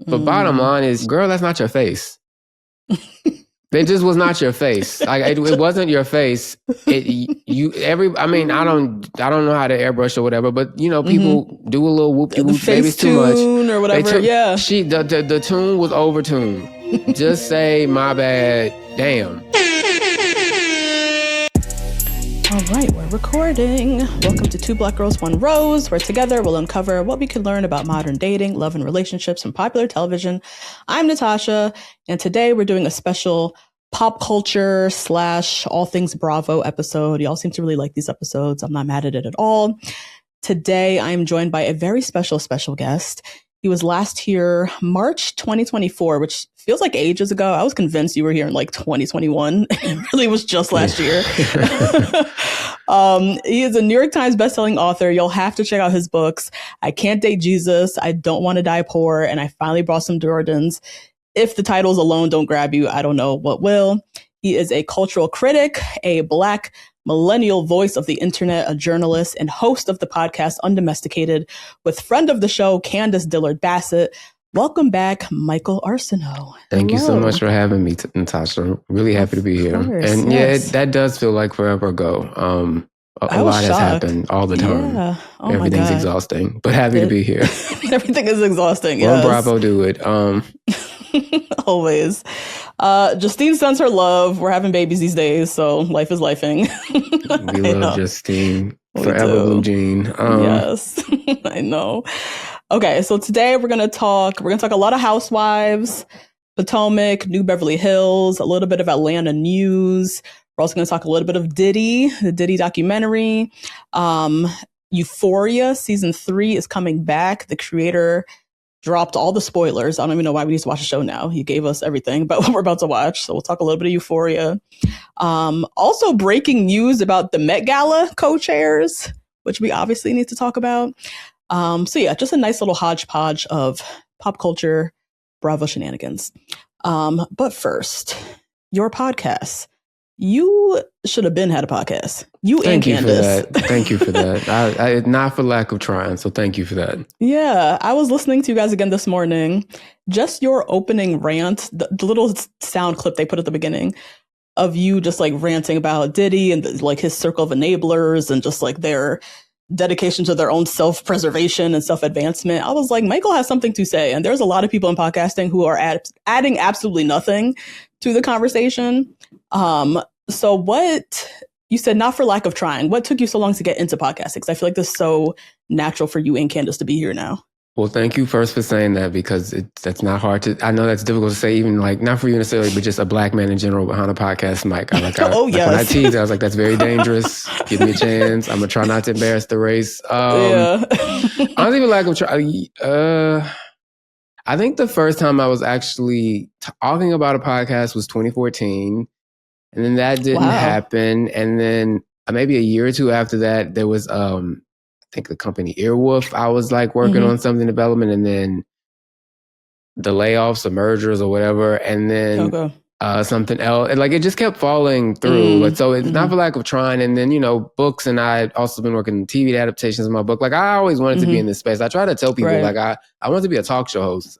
But bottom line is, girl, that's not your face. It just was not your face. Like it wasn't your face. I don't know how to airbrush or whatever, but people do a little whoop de whoop. Maybe it's too much or whatever. The tune was overtuned. Just say my bad. Damn. All right, we're recording. Welcome to Two Black Girls, One Rose, where together we'll uncover what we can learn about modern dating, love, and relationships from popular television. I'm Natasha, and today we're doing a special pop culture / all things Bravo episode. Y'all seem to really like these episodes. I'm not mad at it at all. Today, I'm joined by a very special guest. He was last here March 2024, which feels like ages ago. I was convinced you were here in like 2021. It really was just last year. He is a New York Times bestselling author. You'll have to check out his books. I Can't Date Jesus, I Don't Want to Die Poor, and I Finally Brought Some Jordans. If the titles alone don't grab you, I don't know what will. He is a cultural critic, a Black millennial voice of the internet, a journalist, and host of the podcast Undomesticated with friend of the show, Candace Dillard-Bassett. Welcome back, Michael Arceneaux. Thank you so much for having me, Natasha. I'm really happy to be here. And yes. That does feel like forever ago. A lot has happened all the time. Yeah. Oh Everything's exhausting, but happy to be here. Everything is exhausting, yes. Well, Bravo do it. Always. Justine sends her love. We're having babies these days, so life is lifing. We love Justine. Forever Blue Jean. Yes, I know. Okay, so today we're gonna talk a lot of Housewives, Potomac, New Beverly Hills, a little bit of Atlanta news. We're also gonna talk a little bit of Diddy, the Diddy documentary. Euphoria season 3 is coming back. The creator dropped all the spoilers. I don't even know why we need to watch the show now. He gave us everything but what we're about to watch. So we'll talk a little bit of Euphoria. Also breaking news about the Met Gala co-chairs, which we obviously need to talk about. So yeah, just a nice little hodgepodge of pop culture Bravo shenanigans. But first, your podcast. You should have been had a podcast. Thank you for that. Thank you for that. I not for lack of trying. So thank you for that. Yeah, I was listening to you guys again this morning. Just your opening rant, the little sound clip they put at the beginning of you just like ranting about Diddy and like his circle of enablers and just like their dedication to their own self-preservation and self-advancement. I was like, Michael has something to say. And there's a lot of people in podcasting who are adding absolutely nothing to the conversation. So what you said, not for lack of trying, what took you so long to get into podcasting? Because I feel like this is so natural for you and Candace to be here now. Well, thank you first for saying that, because that's not hard to, I know that's difficult to say, even like, not for you necessarily, but just a Black man in general behind a podcast mic. Yes. When I teased, I was like, that's very dangerous. Give me a chance. I'm going to try not to embarrass the race. Yeah. Honestly, for lack of trying, I think the first time I was actually talking about a podcast was 2014. And then that didn't happen. And then maybe a year or two after that, there was, I think the company Earwolf, I was like working on something development, and then the layoffs or mergers or whatever. And then something else. And like, it just kept falling through. But so it's not for lack of trying. And then, books, and I also been working on TV adaptations of my book. Like, I always wanted to be in this space. I try to tell people, like, I wanted to be a talk show host.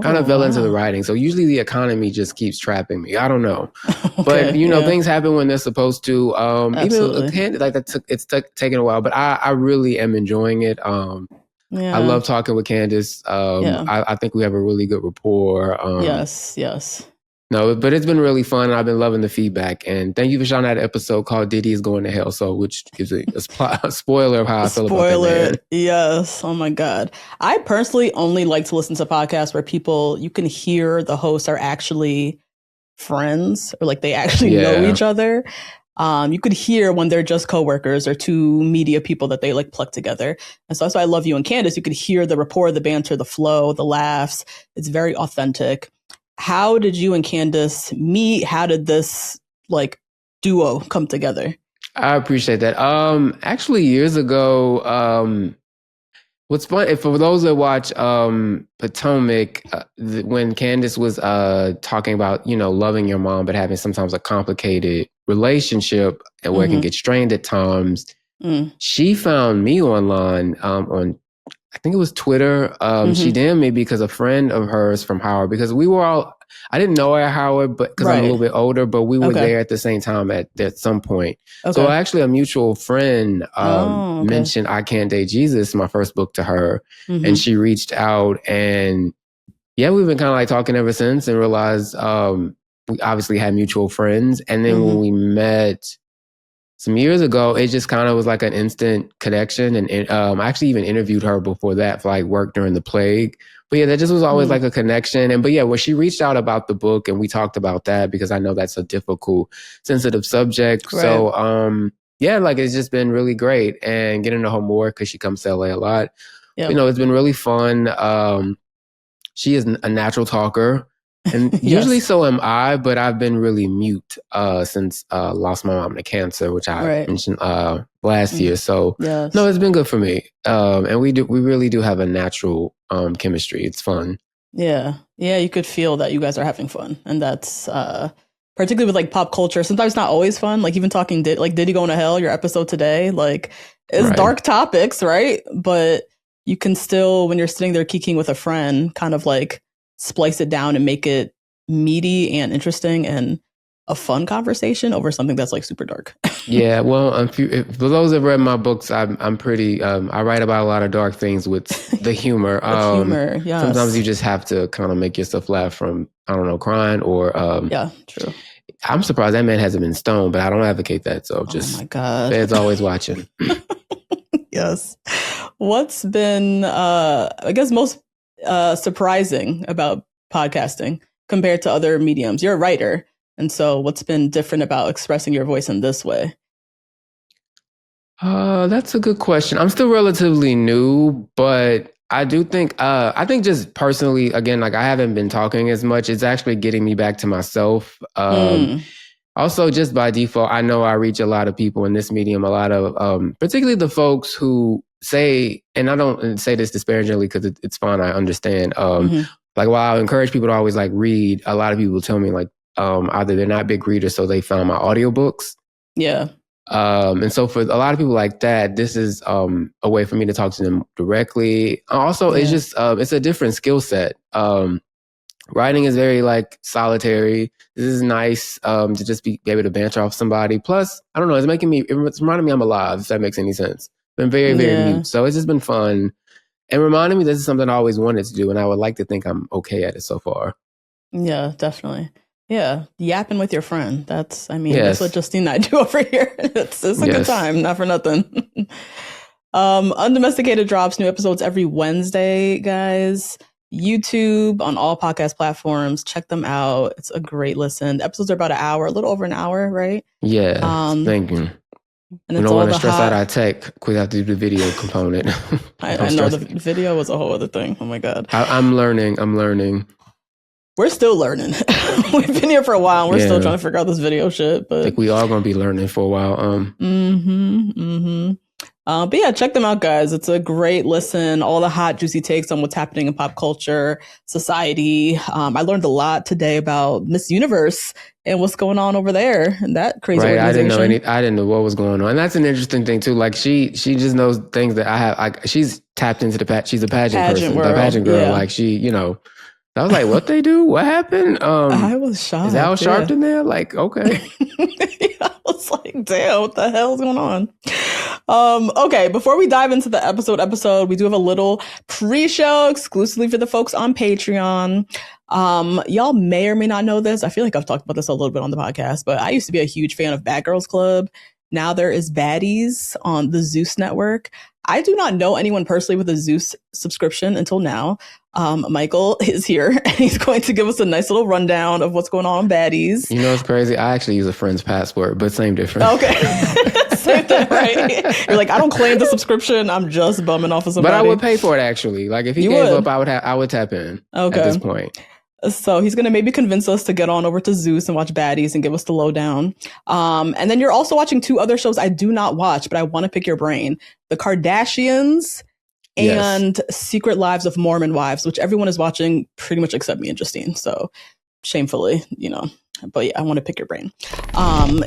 Kind of fell into the writing. So usually the economy just keeps trapping me. I don't know. But, things happen when they're supposed to. Even like it's taken a while, but I really am enjoying it. I love talking with Candace. I think we have a really good rapport. Yes. No, but it's been really fun. I've been loving the feedback. And thank you for showing that episode called Diddy is Going to Hell. So, which gives a spoiler of how I feel about that man. Yes. Oh my God. I personally only like to listen to podcasts where you can hear the hosts are actually friends, or like they actually know each other. You could hear when they're just coworkers or two media people that they like pluck together. And so that's why I love you and Candace. You could hear the rapport, the banter, the flow, the laughs. It's very authentic. How did you and Candace meet? How did this like duo come together? I appreciate that. Actually, years ago, what's fun, for those that watch Potomac, when Candace was talking about, loving your mom, but having sometimes a complicated relationship and where it can get strained at times, she found me online on I think it was Twitter. She DM'd me because a friend of hers from Howard, because we were all, I didn't know her at Howard, but because I'm a little bit older, but we were there at the same time at some point. So actually a mutual friend mentioned I Can't Date Jesus, my first book, to her. And she reached out, and yeah, we've been kind of like talking ever since, and realized we obviously had mutual friends. And then when we met some years ago, it just kind of was like an instant connection. And I actually even interviewed her before that for like work during the plague. But yeah, that just was always like a connection. But yeah, when she reached out about the book, and we talked about that, because I know that's a difficult, sensitive subject. Right. So yeah, like it's just been really great, and getting to know her more, because she comes to LA a lot. Yep. You know, it's been really fun. She is a natural talker. And usually so am I, but I've been really mute since lost my mom to cancer, which I mentioned last year. So no, it's been good for me. And we really do have a natural chemistry. It's fun. Yeah. Yeah, you could feel that you guys are having fun. And that's particularly with like pop culture. Sometimes not always fun. Like even talking like Diddy Going to Hell, your episode today, like it's dark topics, right? But you can still, when you're sitting there kikiing with a friend, kind of like splice it down and make it meaty and interesting and a fun conversation over something that's like super dark. Yeah, well, for those that read my books, I'm pretty. I write about a lot of dark things with the humor. Humor, yes. Sometimes you just have to kind of make yourself laugh from, I don't know, crying or. Yeah, true. I'm surprised that man hasn't been stoned, but I don't advocate that. So just, oh my God, feds always watching. Yes. What's been, I guess, most surprising about podcasting compared to other mediums? You're a writer, and so what's been different about expressing your voice in this way? That's a good question. I'm still relatively new, but I do think I think just personally, again, like I haven't been talking as much. It's actually getting me back to myself. Also, just by default, I know I reach a lot of people in this medium, a lot of particularly the folks who say, and I don't say this disparagingly because it's fine, I understand. Like while I encourage people to always like read, a lot of people tell me like either they're not big readers, so they found my audiobooks. Yeah. And so for a lot of people like that, this is a way for me to talk to them directly. Also, it's just it's a different skill set. Writing is very like solitary. This is nice to just be able to banter off somebody. Plus, I don't know, it's reminding me I'm alive, if that makes any sense. Been very, very mute. So it's just been fun. And reminding me this is something I always wanted to do, and I would like to think I'm okay at it so far. Yeah, definitely. Yeah, yapping with your friend. That's what Justine and I do over here. It's a good time, not for nothing. Undomesticated drops new episodes every Wednesday, guys. YouTube, on all podcast platforms. Check them out. It's a great listen. The episodes are about an hour, a little over an hour, right? Yeah, thank you. And we don't want to stress out our tech. We have to do the video component. I know the video was a whole other thing. Oh my God. I'm learning. We're still learning. We've been here for a while. And we're still trying to figure out this video shit. But I think we all going to be learning for a while. But yeah, check them out, guys. It's a great listen. All the hot, juicy takes on what's happening in pop culture, society. I learned a lot today about Miss Universe and what's going on over there and that crazy organization. I didn't know what was going on. And that's an interesting thing too. Like she just knows things that I have. Like she's tapped into she's a pageant person, a pageant girl. Yeah. Like she, I was like, what they do? What happened? I was shocked. Is Al Sharpton there? Like, okay. I was like, damn, what the hell is going on? Okay, before we dive into the episode, we do have a little pre-show exclusively for the folks on Patreon. Y'all may or may not know this. I feel like I've talked about this a little bit on the podcast, but I used to be a huge fan of Bad Girls Club. Now there is Baddies on the Zeus network. I do not know anyone personally with a Zeus subscription until now. Michael is here and he's going to give us a nice little rundown of what's going on Baddies. You know, it's crazy. I actually use a friend's password, but same difference. Okay. Same thing, right? You're like, I don't claim the subscription. I'm just bumming off of somebody. But I would pay for it actually. Like if he gave up, I would tap in at this point. So he's going to maybe convince us to get on over to Zeus and watch Baddies and give us the lowdown. And then you're also watching two other shows I do not watch, but I want to pick your brain. The Kardashians and Secret Lives of Mormon Wives, which everyone is watching pretty much except me and Justine. So shamefully, but yeah, I want to pick your brain.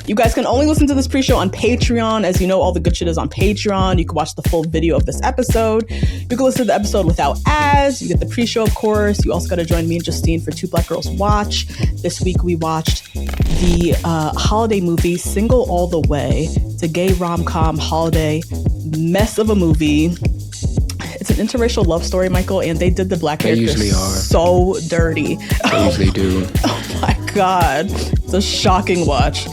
You guys can only listen to this pre-show on Patreon. As you know, all the good shit is on Patreon. You can watch the full video of this episode. You can listen to the episode without ads. You get the pre-show, of course. You also got to join me and Justine for Two Black Girls Watch. This week we watched the holiday movie Single All the Way. It's a gay rom-com holiday mess of a movie. It's an interracial love story, Michael, and they did the black characters so dirty. They usually do. Oh my God. It's a shocking watch.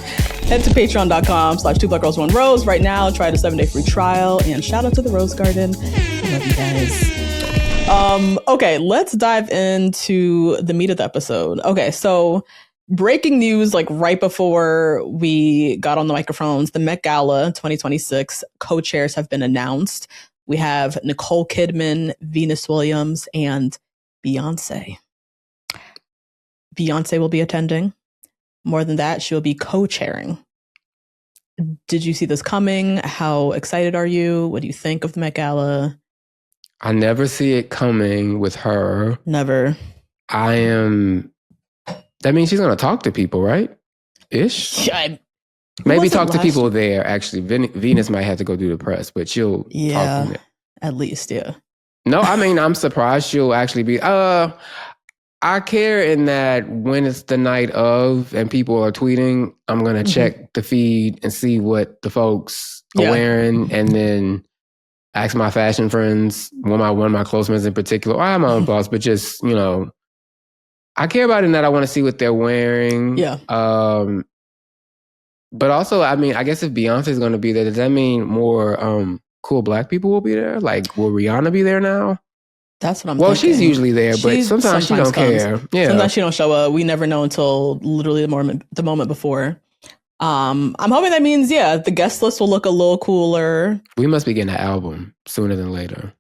Head to patreon.com/Two Black Girls One Rose right now. Try the 7-day free trial, and shout out to the Rose Garden. I love you guys. Okay, let's dive into the meat of the episode. Okay, so breaking news, like right before we got on the microphones, the Met Gala 2026 co-chairs have been announced. We have Nicole Kidman, Venus Williams, and Beyonce. Beyonce will be attending. More than that, she will be co-chairing. Did you see this coming? How excited are you? What do you think of the Met Gala? I never see it coming with her. Never. That means she's going to talk to people, right? Ish? Yeah, maybe talk to people there, actually. Venus might have to go do the press, but she'll talk to them. At least, yeah. No, I mean, I'm surprised she'll actually be... I care in that when it's the night of and people are tweeting, I'm going to check the feed and see what the folks are wearing, and then ask my fashion friends, one of my close friends in particular. I have my own thoughts, but just, I care about it in that I want to see what they're wearing. Yeah. But also, I mean, I guess if Beyonce is going to be there, does that mean more cool black people will be there? Like, will Rihanna be there now? That's what I'm thinking. Well, she's usually there, but sometimes she don't care. Yeah. Sometimes she don't show up. We never know until literally the moment before. I'm hoping that means, the guest list will look a little cooler. We must be getting an album sooner than later.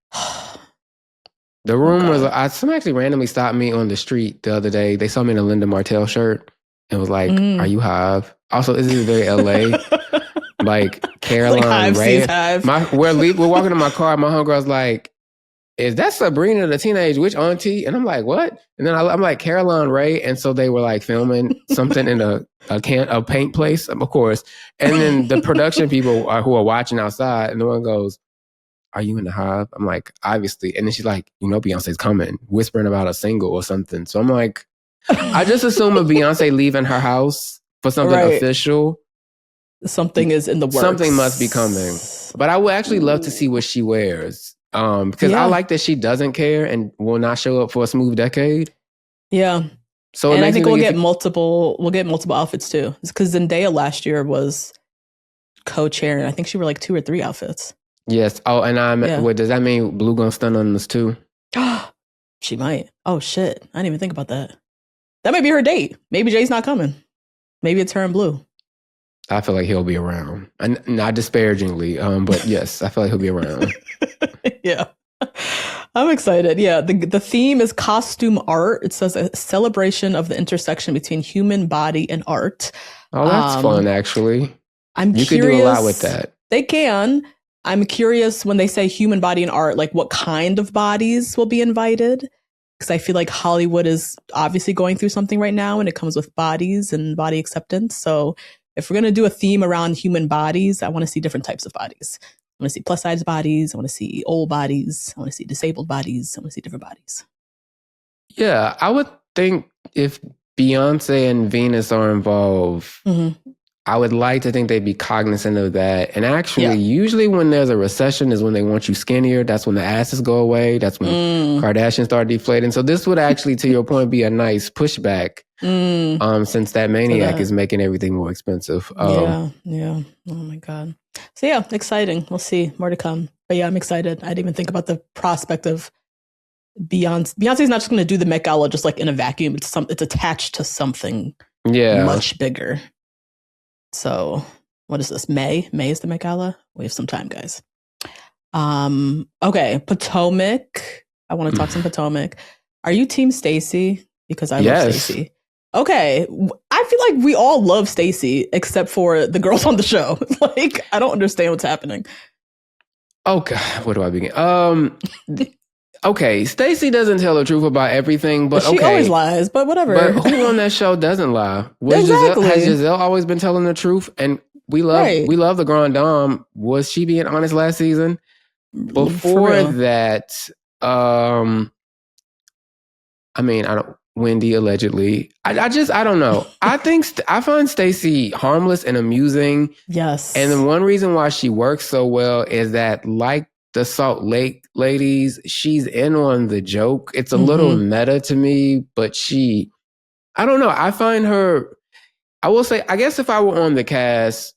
The rumors, someone actually randomly stopped me on the street the other day. They saw me in a Linda Martell shirt and was like, are you Hive? Also, this is very LA. Like, Caroline Ray. We're walking to my car. My homegirl's like, is that Sabrina the Teenage Witch auntie? And I'm like, what? And then I'm like, Caroline Ray. And so they were like filming something in a paint place, of course. And then the production people who are watching outside, and the one goes, are you in the Hive? I'm like, obviously. And then she's like, Beyonce's coming, whispering about a single or something. So I'm like, I just assume a Beyonce leaving her house for something official. Something is in the works. Something must be coming. But I would actually love to see what she wears. Because I like that she doesn't care and will not show up for a smooth decade. Yeah. So and I think we'll get multiple outfits too. Because Zendaya last year was co-chairing. I think she wore like 2 or 3 outfits. Yes. Oh, and what does that mean? Blue gonna stun on this too? She might. Oh shit. I didn't even think about that. That might be her date. Maybe Jay's not coming. Maybe it's her and Blue. I feel like he'll be around. And not disparagingly, but yes, I feel like he'll be around. Yeah. I'm excited. Yeah. The theme is costume art. It says a celebration of the intersection between human body and art. Oh, that's fun, actually. You could do a lot with that. They can. I'm curious when they say human body and art, like what kind of bodies will be invited? Because I feel like Hollywood is obviously going through something right now when it comes with bodies and body acceptance. So if we're going to do a theme around human bodies, I want to see different types of bodies. I want to see plus size bodies. I want to see old bodies. I want to see disabled bodies. I want to see different bodies. Yeah, I would think if Beyonce and Venus are involved, I would like to think they'd be cognizant of that. And actually, usually when there's a recession is when they want you skinnier. That's when the asses go away. That's when Kardashians start deflating. So this would actually, to your point, be a nice pushback since that maniac is making everything more expensive. Yeah. Oh my God. So yeah, exciting. We'll see. More to come. But yeah, I'm excited. I didn't even think about the prospect of Beyonce. Beyonce's not just going to do the Met Gala just like in a vacuum. It's attached to something much bigger. So what is this? May is the Met Gala. We have some time, guys. Okay, Potomac. I want to talk some Potomac. Are you Team Stacey? Because I love Stacey. Okay, I feel like we all love Stacey except for the girls on the show. Like, I don't understand what's happening. Oh God, where do I begin? okay, Stacey doesn't tell the truth about everything, but she always lies, but whatever. But who on that show doesn't lie? Exactly. Has Giselle always been telling the truth? And we love the Grand Dame. Was she being honest last season? Before that, Wendy allegedly. I don't know. I find Stacey harmless and amusing. Yes. And the one reason why she works so well is that, like the Salt Lake ladies, she's in on the joke. It's a little meta to me, but I don't know. I find her, I will say, I guess if I were on the cast,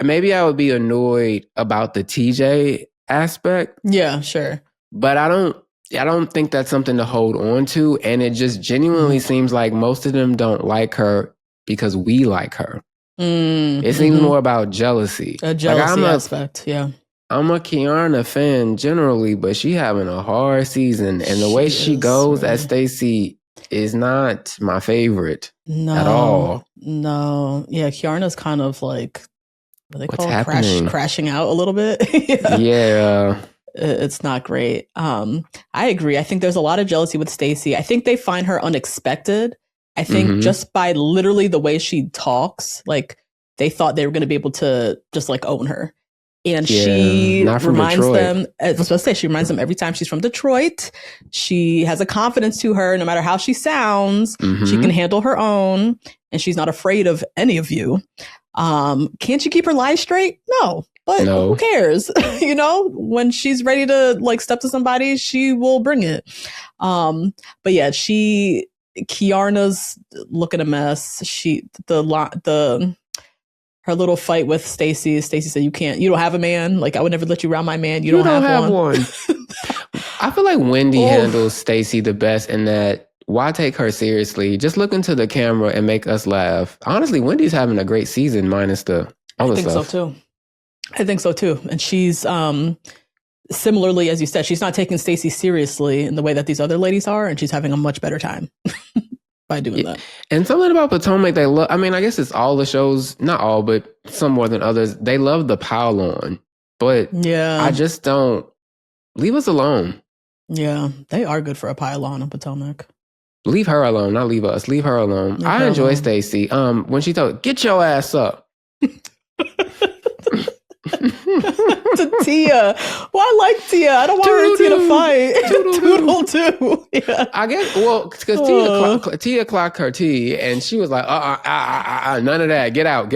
maybe I would be annoyed about the TJ aspect. Yeah, sure. But I don't think that's something to hold on to. And it just genuinely seems like most of them don't like her because we like her. It seems more about jealousy. A jealousy aspect, yeah. I'm a Kiana fan generally, but she having a hard season. And the way she goes as Stacey is not my favorite at all. No. Yeah, Kiana's kind of like, what they call happening? Crashing out a little bit. Yeah. It's not great. I agree. I think there's a lot of jealousy with Stacey. I think they find her unexpected. I think just by literally the way she talks, like they thought they were going to be able to just like own her. And she reminds them, I was supposed to say, she reminds them every time she's from Detroit. She has a confidence to her, no matter how she sounds, she can handle her own, and she's not afraid of any of you. Can't she keep her lies straight? No, but who cares? You know, when she's ready to like step to somebody, she will bring it. But yeah, Kiana's looking a mess. Her little fight with Stacey said, you don't have a man. Like, I would never let you around my man. You don't have one. I feel like Wendy handles Stacey the best in that, why take her seriously? Just look into the camera and make us laugh. Honestly, Wendy's having a great season minus the other stuff. I think so too. And she's, similarly, as you said, she's not taking Stacey seriously in the way that these other ladies are, and she's having a much better time. By doing that. And something about Potomac, they love, I guess it's all the shows, not all, but some more than others. They love the pile on, but I just don't, leave us alone. Yeah, they are good for a pile on Potomac. Leave her alone, not leave us. Leave her alone. I enjoy Stacey. When she told, get your ass up. To Tia. Well, I like Tia. I don't want her and Tia to fight. Toodle too. Yeah. I guess, well, because Tia clocked her tea and she was like, none of that. Get out.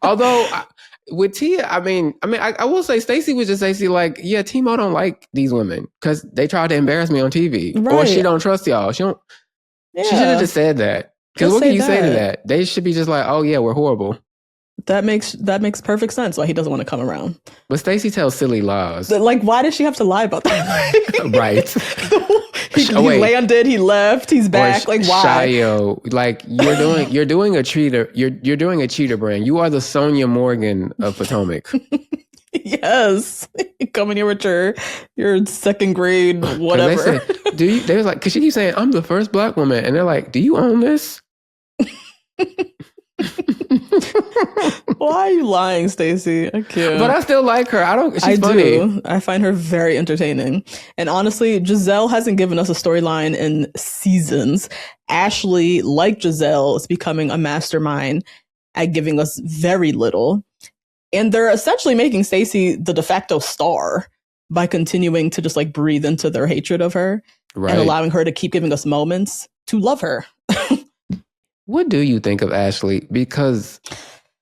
Although with Tia, I will say Stacey was just Stacey like, yeah, Timo don't like these women because they tried to embarrass me on TV. Right. Or she don't trust y'all. She should have just said that. Because what can you say to that? They should be just like, oh yeah, we're horrible. That makes perfect sense why he doesn't want to come around. But Stacey tells silly lies. Like, why does she have to lie about that? Right. He landed, he left, he's back. Like, why? Shayo, like you're doing a cheater. You're doing a cheater brand. You are the Sonia Morgan of Potomac. Yes. Coming here with your second grade, whatever. They was like, because she keeps saying, I'm the first Black woman. And they're like, do you own this? Why are you lying, Stacey? I can't. But I still like her. She's funny. I find her very entertaining. And honestly, Giselle hasn't given us a storyline in seasons. Ashley, like Giselle, is becoming a mastermind at giving us very little. And they're essentially making Stacey the de facto star by continuing to just like breathe into their hatred of her and allowing her to keep giving us moments to love her. What do you think of Ashley? Because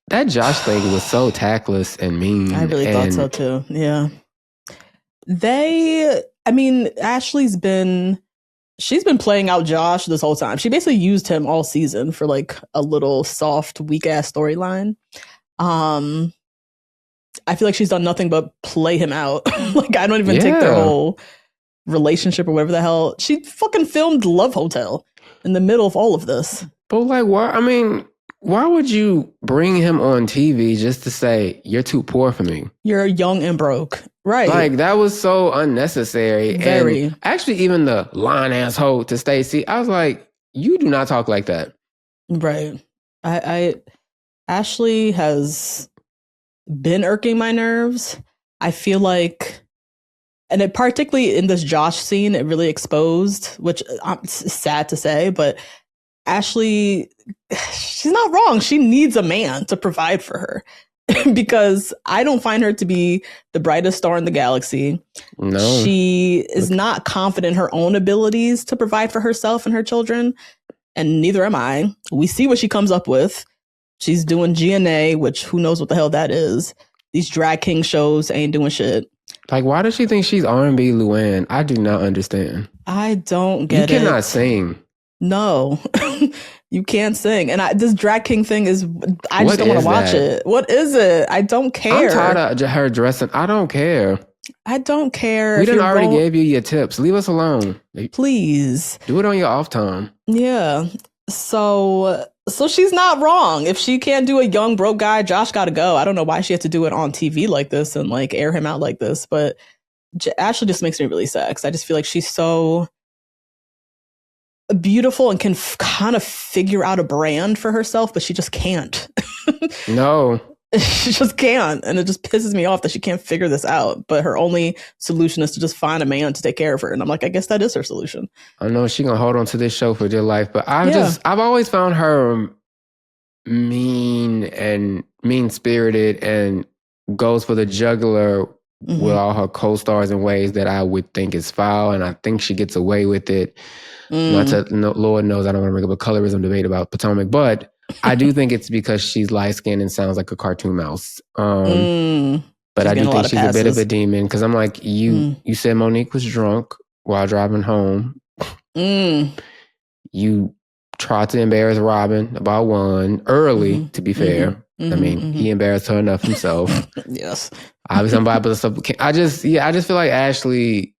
that Josh thing was so tactless and mean. I really thought so too. Yeah. Ashley's been playing out Josh this whole time. She basically used him all season for like a little soft, weak ass storyline. I feel like she's done nothing but play him out. Like, I don't even take their whole relationship or whatever the hell. She fucking filmed Love Hotel in the middle of all of this. But like, why would you bring him on TV just to say, you're too poor for me? You're young and broke. Right. Like, that was so unnecessary. Very. And actually, even the line asshole to Stacey, I was like, you do not talk like that. Right. Ashley has been irking my nerves. I feel like And it particularly in this Josh scene, it really exposed, which I'm sad to say, but Ashley, she's not wrong. She needs a man to provide for her. Because I don't find her to be the brightest star in the galaxy. No. She is not confident in her own abilities to provide for herself and her children, and neither am I. We see what she comes up with. She's doing GNA, which who knows what the hell that is. These drag king shows ain't doing shit. Like, why does she think she's R&B Luann? I do not understand. I don't get it. You cannot sing. No. You can't sing. And this drag king thing is, I just don't want to watch it. What is it? I don't care. I'm tired of her dressing. I don't care. I don't care. We didn't already gave you your tips. Leave us alone. Please. Do it on your off time. Yeah. So she's not wrong. If she can't do a young broke guy, Josh got to go. I don't know why she had to do it on TV like this and like air him out like this. But Ashley just makes me really sad because I just feel like she's so beautiful and can kind of figure out a brand for herself, but she just can't. No. She just can't. And it just pisses me off that she can't figure this out. But her only solution is to just find a man to take care of her. And I'm like, I guess that is her solution. I know she gonna hold on to this show for dear life, but I've always found her mean-spirited and goes for the jugular with all her co-stars in ways that I would think is foul. And I think she gets away with it. Lord knows I don't want to bring up a colorism debate about Potomac, but I do think it's because she's light-skinned and sounds like a cartoon mouse. But I do think she's a bit of a demon because I'm like, you said Monique was drunk while driving home. You tried to embarrass Robin about one early, to be fair. I mean, he embarrassed her enough himself. Yes. Obviously, I'm Bible stuff. I just feel like Ashley.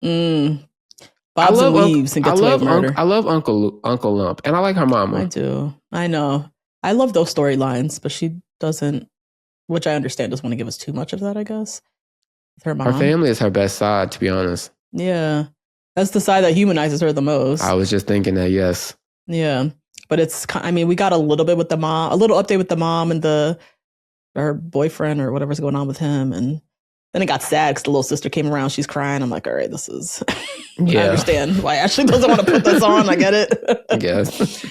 Bobs and weaves and gets away with murder. I love Uncle Lump, and I like her mama. I do. I know. I love those storylines, but she doesn't, which I understand, doesn't want to give us too much of that, I guess. With her mom. Her family is her best side, to be honest. Yeah. That's the side that humanizes her the most. I was just thinking that, yes. Yeah. But we got a little bit with the mom, a little update with the mom and her boyfriend or whatever's going on with him. And then it got sad because the little sister came around. She's crying. I'm like, all right, this is... I understand why Ashley doesn't want to put this on. I get it. I guess.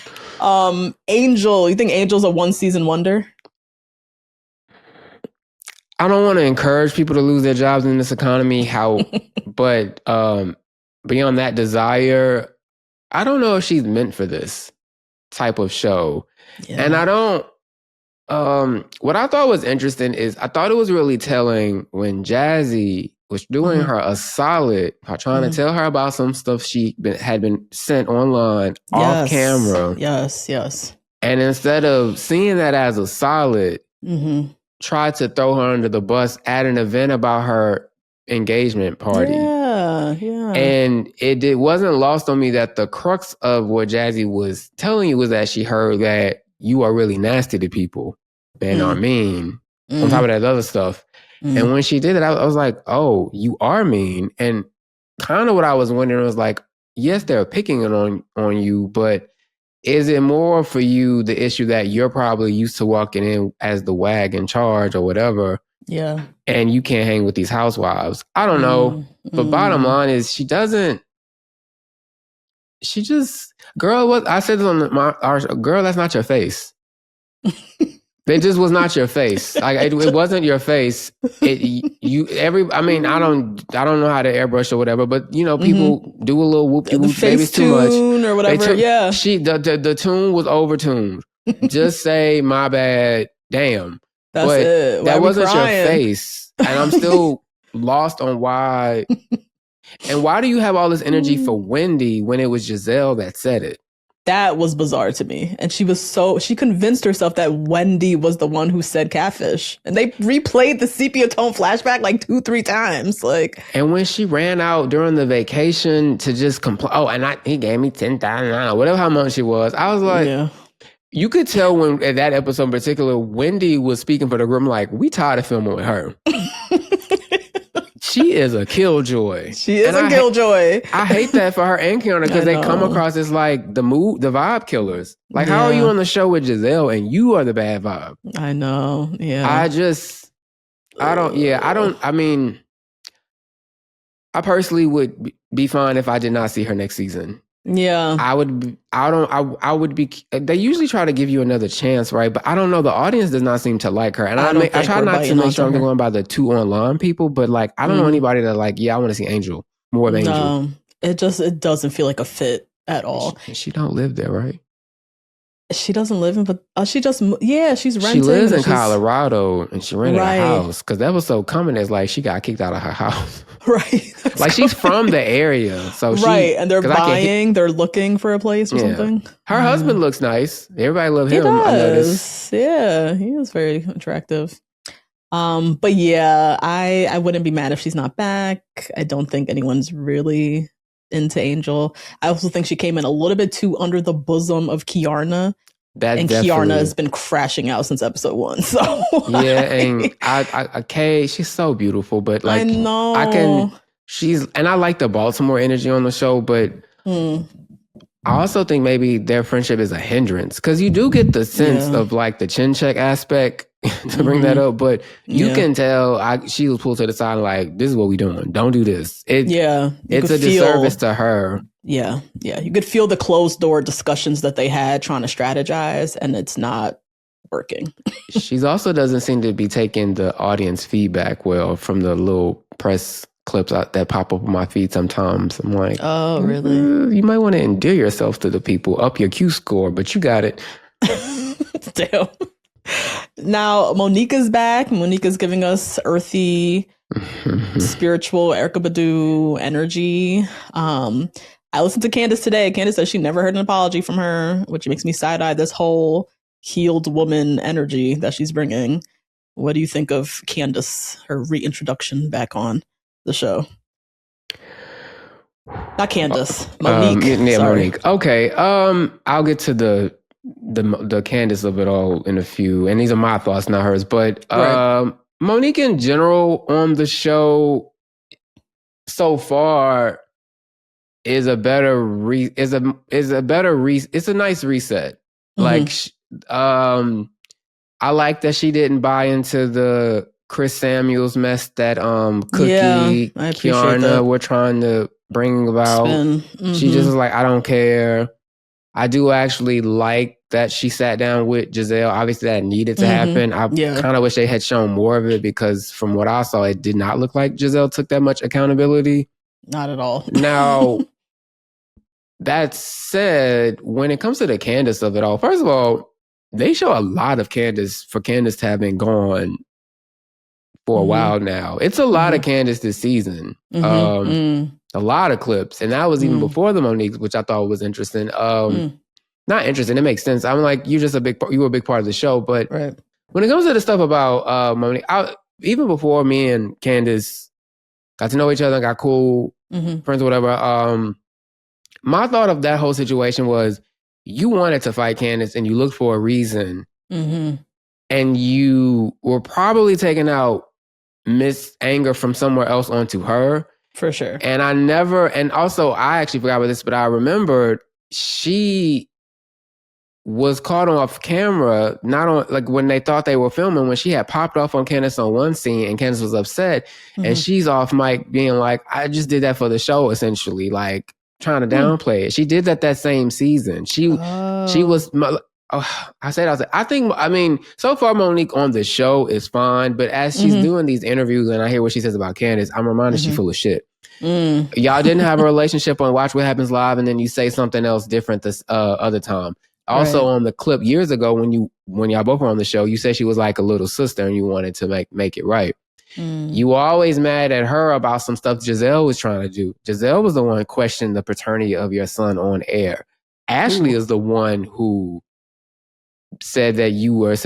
Angel. You think Angel's a one-season wonder? I don't want to encourage people to lose their jobs in this economy. But beyond that desire, I don't know if she's meant for this type of show. Yeah. And I don't... what I thought was interesting is I thought it was really telling when Jazzy was doing her a solid by trying to tell her about some stuff had been sent online off camera. Yes. And instead of seeing that as a solid, tried to throw her under the bus at an event about her engagement party. Yeah. And it wasn't lost on me that the crux of what Jazzy was telling you was that she heard that you are really nasty to people and are mean. On top of that other stuff. And when she did it, I was like, oh, you are mean. And kind of what I was wondering was like, yes, they're picking it on you, but is it more for you the issue that you're probably used to walking in as the wag in charge or whatever? Yeah. And you can't hang with these housewives. I don't know. But bottom line is girl, I said this on our girl, that's not your face. It just was not your face. Like it wasn't your face. I don't know how to airbrush or whatever, but people do a little whoop de whoop. Maybe it's too much or whatever. The tune was overtuned. Just say my bad. Damn. That's it. That wasn't your face, and I'm still lost on why. And why do you have all this energy for Wendy when it was Giselle that said it? That was bizarre to me. And she convinced herself that Wendy was the one who said catfish. And they replayed the sepia tone flashback like 2-3 times. And when she ran out during the vacation to just complain, he gave me $10,000, whatever how much it was. I was like, you could tell when at that episode in particular, Wendy was speaking for the group, like, we tired of filming with her. She is a killjoy. Killjoy. I hate that for her and Kiana because they come across as like the vibe killers. Like, how are you on the show with Giselle and you are the bad vibe? I know. Yeah. I I personally would be fine if I did not see her next season. Yeah. I would be, they usually try to give you another chance, right? But I don't know. The audience does not seem to like her. And I try not to make sure I'm going by the two online people, but like, I don't know anybody that like, yeah, I want to see Angel, more of Angel. No, it doesn't feel like a fit at all. She don't live there, right? She doesn't live in, but she's renting. She lives in Colorado and she rented a house because that was so common as like she got kicked out of her house. Right. Like she's from the area. So and they're they're looking for a place or something. Her husband looks nice. Everybody loves him. I noticed. Yeah, he was very attractive. But yeah, I wouldn't be mad if she's not back. I don't think anyone's really into Angel. I also think she came in a little bit too under the bosom of Kiarna. Kiarna has been crashing out since episode 1. So yeah, and Kay, she's so beautiful, but like I know and I like the Baltimore energy on the show, but I also think maybe their friendship is a hindrance because you do get the sense of like the chin check aspect to bring that up, but you can tell she was pulled to the side like, this is what we doing. Don't do this. It's a disservice to her. Yeah. You could feel the closed door discussions that they had trying to strategize, and it's not working. She's also doesn't seem to be taking the audience feedback well from the little press clips that pop up on my feed sometimes. I'm like, oh, really? You might want to endear yourself to the people, up your Q score, but you got it. Damn. Now, Monica's back. Monica's giving us earthy, spiritual Erykah Badu energy. I listened to Candace today. Candace says she never heard an apology from her, which makes me side-eye this whole healed woman energy that she's bringing. What do you think of Candace, her reintroduction back on the show? Not Candace, Monique. Monique. Okay. I'll get to the Candace of it all in a few, and these are my thoughts, not hers. But Monique in general on the show so far is a nice reset. Like, I like that she didn't buy into the Chris Samuels mess that Cookie, Kiarna were trying to bring about. She just was like, I don't care. I do actually like that she sat down with Giselle. Obviously, that needed to happen. I kind of wish they had shown more of it because from what I saw, it did not look like Giselle took that much accountability. Not at all. Now, that said, when it comes to the Candace of it all, first of all, they show a lot of Candace for Candace to have been gone for a while now. It's a lot of Candace this season. A lot of clips. And that was even before the Monique, which I thought was interesting. Not interesting. It makes sense. I'm like, you were a big part of the show. But when it comes to the stuff about Monique, even before me and Candace got to know each other and got cool, friends or whatever, my thought of that whole situation was you wanted to fight Candace and you looked for a reason. And you were probably taking out anger from somewhere else onto her. For sure. And I actually forgot about this, but I remembered she was caught off camera, not on, like when they thought they were filming, when she had popped off on Candace on one scene and Candace was upset and she's off mic being like, I just did that for the show, essentially, like trying to downplay it. She did that same season. She was, I mean, so far Monique on the show is fine, but as she's doing these interviews and I hear what she says about Candace, I'm reminded she's full of shit. Y'all didn't have a relationship on Watch What Happens Live and then you say something else different this other time. Also on the clip years ago when y'all both were on the show, you said she was like a little sister and you wanted to make it right. You were always mad at her about some stuff Giselle was trying to do. Giselle was the one questioning the paternity of your son on air. Ashley is the one who said that you were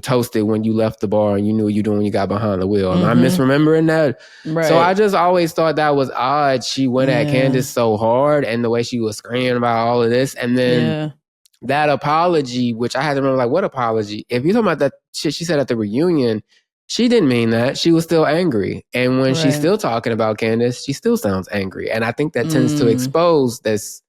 toasted when you left the bar and you knew what you doing when you got behind the wheel. Am I misremembering that? Right. So I just always thought that was odd. She went at Candace so hard and the way she was screaming about all of this. And then that apology, which I had to remember, like, what apology? If you're talking about that shit she said at the reunion, she didn't mean that. She was still angry. And when she's still talking about Candace, she still sounds angry. And I think that tends to expose this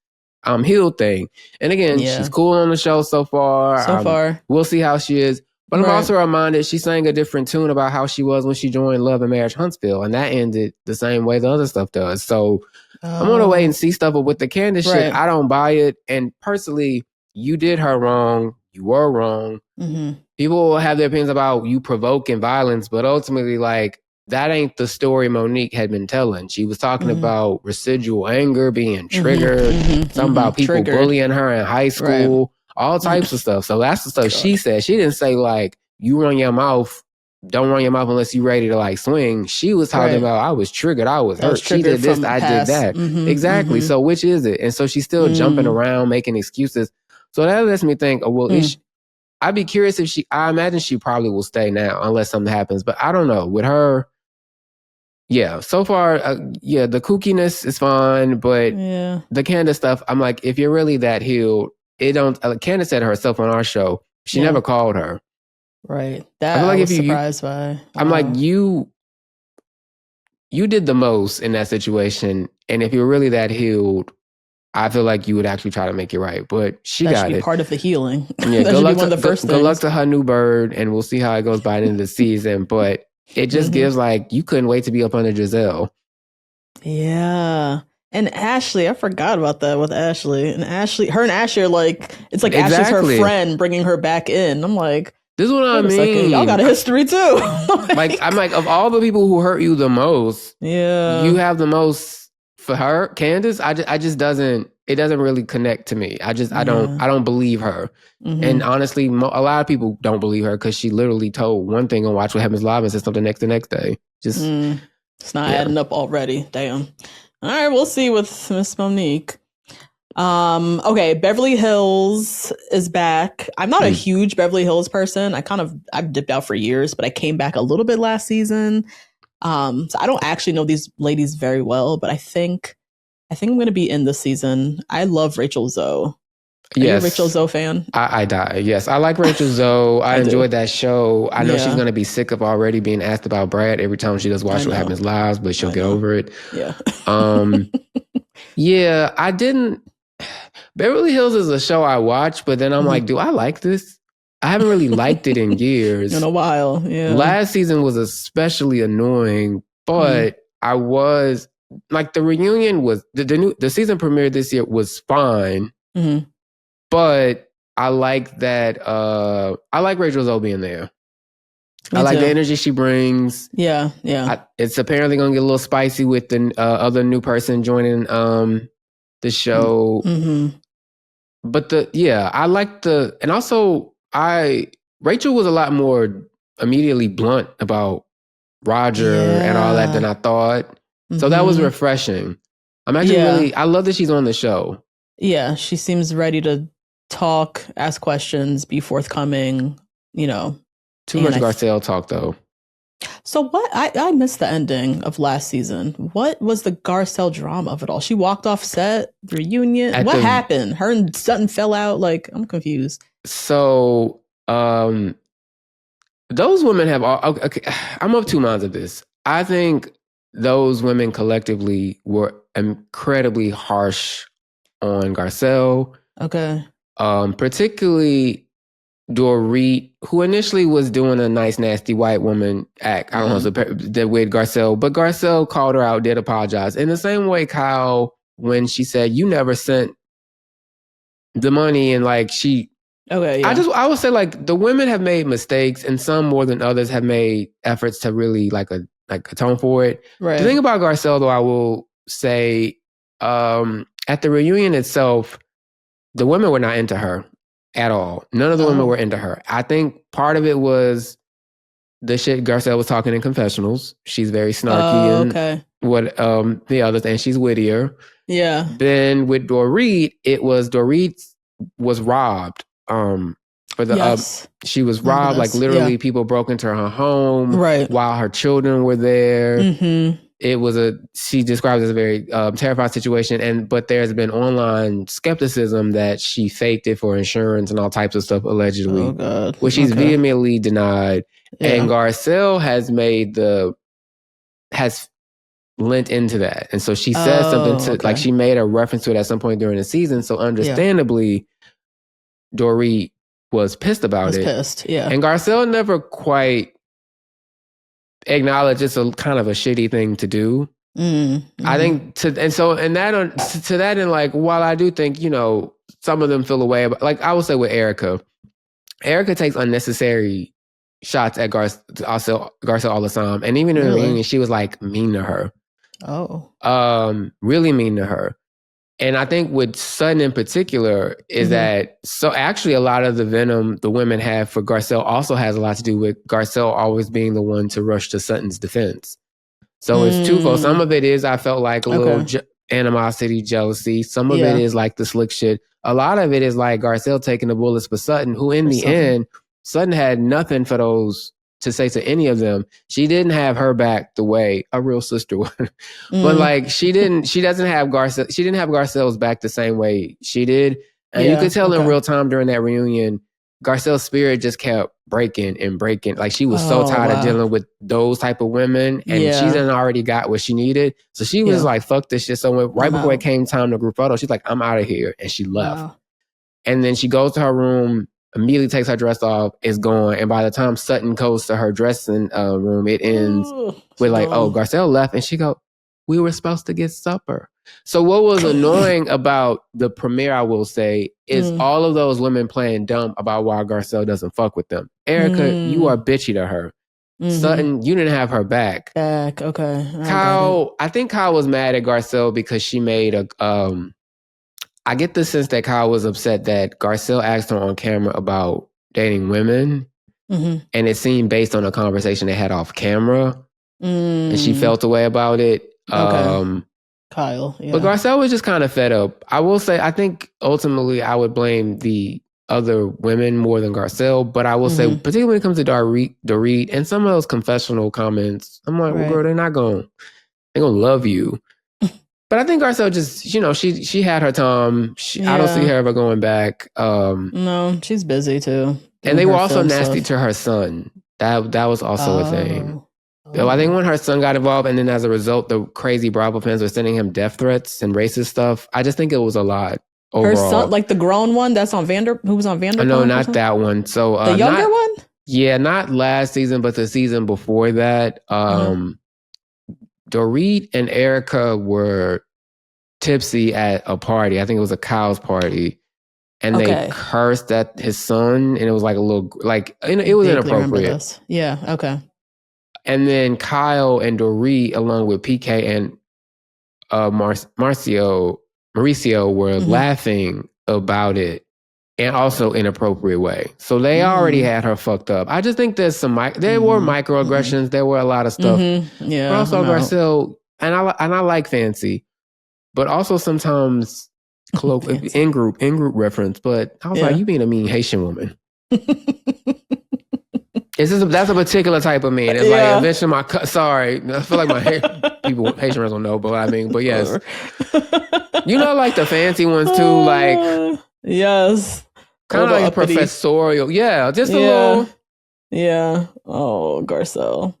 healed thing. And again, she's cool on the show so far. We'll see how she is. But I'm also reminded she sang a different tune about how she was when she joined Love and Marriage Huntsville, and that ended the same way the other stuff does. So I'm gonna wait and see stuff. But with the Candace shit, I don't buy it. And personally, you did her wrong. You were wrong. Mm-hmm. People will have their opinions about you provoking violence, but ultimately, like, that ain't the story Monique had been telling. She was talking about residual anger being triggered, something about people bullying her in high school, all types of stuff. So that's the stuff she said. She didn't say, like, you run your mouth, don't run your mouth unless you're ready to, like, swing. She was talking about, I was triggered, I was hurt. She did this, I did that. Exactly. So which is it? And so she's still jumping around, making excuses. So that lets me think, I'd be curious if I imagine she probably will stay now unless something happens. But I don't know. With her, yeah, so far, the kookiness is fine. But the Candace stuff, I'm like, if you're really that healed, it don't. Candace said herself on our show, she never called her. Right. That I was surprised by. I'm like, you did the most in that situation. And if you're really that healed, I feel like you would actually try to make it right, but she got it. Part of the healing. Yeah, good luck to her new bird, and we'll see how it goes by the end of the season. But it just gives, like, you couldn't wait to be up under Giselle. Yeah. And Ashley, I forgot about that with Ashley. And Ashley are like, it's like Ashley's her friend bringing her back in. I'm like, this is what I mean. Y'all got a history too. I'm like, of all the people who hurt you the most, you have the most. For her, Candace, I just doesn't really connect to me. I don't believe her. And honestly, a lot of people don't believe her because she literally told one thing on Watch What Happens Live and said something the next day. Just it's not adding up already. Damn. All right, we'll see with Miss Monique. Okay, Beverly Hills is back. I'm not a huge Beverly Hills person. I've dipped out for years, but I came back a little bit last season. So I don't actually know these ladies very well, but I think I'm going to be in this season. I love Rachel Zoe. Are you a Rachel Zoe fan? I die. Yes, I like Rachel Zoe. I enjoyed that show. I know she's going to be sick of already being asked about Brad every time she does Watch What Happens Live, but she'll get over it. Yeah. Yeah, I didn't. Beverly Hills is a show I watch, but then I'm like, do I like this? I haven't really liked it in years. In a while, yeah. Last season was especially annoying, but I was like, the reunion was the season premiere this year was fine, but I like that. I like Rachel Zoe being there. I like the energy she brings. Yeah. It's apparently going to get a little spicy with the other new person joining the show. But I like and also. Rachel was a lot more immediately blunt about Roger and all that than I thought. So that was refreshing. I'm actually I love that she's on the show. Yeah, she seems ready to talk, ask questions, be forthcoming, Too much Garcelle talk, though. So what? I missed the ending of last season. What was the Garcelle drama of it all? She walked off set, reunion. What happened? Her and Sutton fell out. Like, I'm confused. So, those women have all. Okay, I'm of two minds of this. I think those women collectively were incredibly harsh on Garcelle. Okay. Particularly Dorit, who initially was doing a nice, nasty white woman act. I don't know with Garcelle, but Garcelle called her out, did apologize. In the same way, Kyle, when she said, you never sent the money, and like she... Okay, yeah. I would say, like, the women have made mistakes, and some more than others have made efforts to really atone for it. Right. The thing about Garcelle, though, I will say, at the reunion itself, the women were not into her at all. None of the women were into her. I think part of it was the shit Garcelle was talking in confessionals. She's very snarky and what the others, and she's wittier. Yeah. Then with Dorit, Dorit was robbed. She was robbed, like literally people broke into her home while her children were there. It was she describes it as a very terrifying situation. But there's been online skepticism that she faked it for insurance and all types of stuff, allegedly. Oh, God. Which she's vehemently denied. Yeah. And Garcelle has lent into that. And so she said something like she made a reference to it at some point during the season. So understandably, Dorit was pissed about it. Pissed, yeah. And Garcelle never quite acknowledged it's a kind of a shitty thing to do. Mm-hmm. I think to that and like, while I do think, you know, some of them feel away about, like I would say with Erica takes unnecessary shots at Garcelle all the time. And even in the reunion, she was like mean to her. Oh. Really mean to her. And I think with Sutton in particular is that, so actually a lot of the venom the women have for Garcelle also has a lot to do with Garcelle always being the one to rush to Sutton's defense. So it's twofold. Some of it is, I felt like a little animosity, jealousy. Some of it is like the slick shit. A lot of it is like Garcelle taking the bullets for Sutton, who in the end, Sutton had nothing for those to say to any of them. She didn't have her back the way a real sister would. But like she didn't have Garcelle's back the same way she did. And you could tell in real time during that reunion, Garcelle's spirit just kept breaking and breaking. Like she was so tired of dealing with those type of women, and she done already got what she needed. So she was like, fuck this shit. So right before it came time to group photo, she's like, I'm out of here. And she left. Wow. And then she goes to her room, immediately takes her dress off, is gone. And by the time Sutton goes to her dressing room, it ends with like, oh, Garcelle left. And she go, we were supposed to get supper. So what was annoying about the premiere, I will say, is all of those women playing dumb about why Garcelle doesn't fuck with them. Erica, you are bitchy to her. Sutton, you didn't have her back. Okay. Kyle, I think Kyle was mad at Garcelle because she made a... I get the sense that Kyle was upset that Garcelle asked her on camera about dating women. And it seemed based on a conversation they had off camera. And she felt a way about it. Kyle, But Garcelle was just kind of fed up. I will say, I think ultimately I would blame the other women more than Garcelle. But I will say, particularly when it comes to Dorit and some of those confessional comments, I'm like, well, girl, they're going to love you. But I think Garcelle just, you know, she had her time. I don't see her ever going back. No, she's busy too. And they were also nasty to her son. That was also a thing. So I think when her son got involved, and then as a result, the crazy Bravo fans were sending him death threats and racist stuff. I just think it was a lot overall. Her son, like the grown one that's on who was on Vanderpump? No, not that one. So the younger one? Yeah, not last season, but the season before that. Dorit and Erica were tipsy at a party. I think it was a Kyle's party. And they cursed at his son, and it was like a little, like, it was inappropriate. Yeah, okay. And then Kyle and Dorit, along with PK and Mauricio were laughing about it, and also inappropriate way. So they already had her fucked up. I just think there's some there were microaggressions. There were a lot of stuff. Yeah, but also Garcelle, and I like Fancy, but also sometimes in group reference. But I was like, you being a mean Haitian woman. That's a particular type of mean. It's like eventually sorry, I feel like my Haitian friends don't know, but I mean, but yes, you know, like the fancy ones too, like yes, kind of like professorial, just a little, Oh, Garcelle,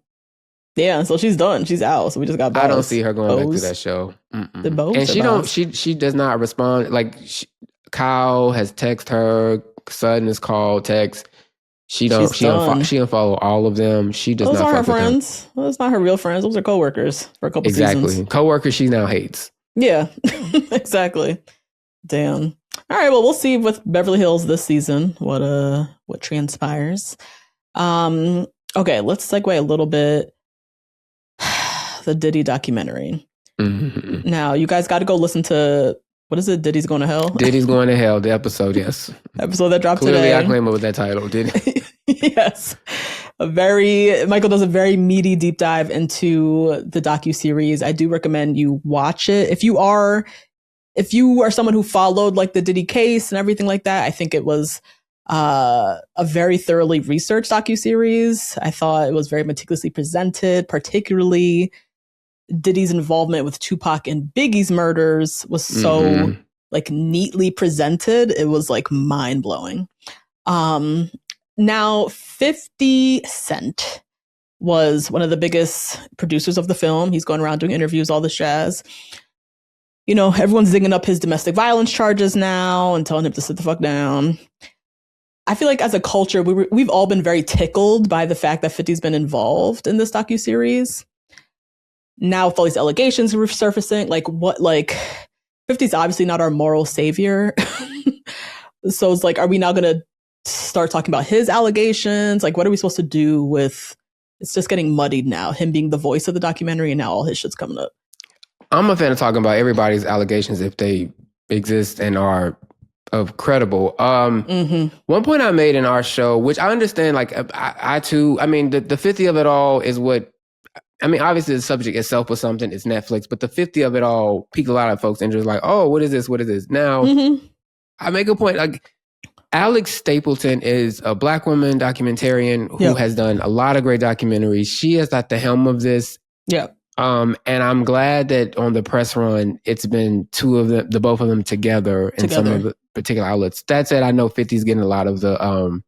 so she's done, she's out. So we just got. I don't see her going back to that show. The Bows, and she does not respond. Like Kyle has texted her, Sutton has called, text. She unfollow all of them. She does not fuck with them. Those aren't her friends. Those not her real friends. Those are coworkers for a couple seasons. Exactly. Coworkers she now hates. Yeah, exactly. Damn. All right, well, we'll see with Beverly Hills this season what transpires. Okay, let's segue a little bit. The Diddy documentary. Now, you guys got to go listen to, what is it? Diddy's Going to Hell? Diddy's Going to Hell, the episode, yes. Episode that dropped Clearly, today. I came up with that title, Diddy. Yes. Michael does a very meaty deep dive into the docuseries. I do recommend you watch it. If you are someone who followed like the Diddy case and everything like that, I think it was a very thoroughly researched docuseries. I thought it was very meticulously presented, particularly Diddy's involvement with Tupac and Biggie's murders was so like neatly presented. It was like mind blowing. Now 50 Cent was one of the biggest producers of the film. He's going around doing interviews, all this jazz. You know, everyone's digging up his domestic violence charges now and telling him to sit the fuck down. I feel like as a culture, we've all been very tickled by the fact that 50's been involved in this docuseries. Now with all these allegations resurfacing, like 50's obviously not our moral savior. So it's like, are we now going to start talking about his allegations? Like, what are we supposed to do with, it's just getting muddied now, him being the voice of the documentary and now all his shit's coming up. I'm a fan of talking about everybody's allegations if they exist and are credible. One point I made in our show, which I understand, like I too, I mean, the 50 of it all is what, I mean, obviously the subject itself was something, it's Netflix, but the 50 of it all piqued a lot of folks' interest, like, oh, what is this? What is this? Now, I make a point, like, Alex Stapleton is a Black woman documentarian who has done a lot of great documentaries. She is at the helm of this. Yeah. And I'm glad that on the press run, it's been two of them, the both of them together in some of the particular outlets. That said, I know 50's getting a lot of the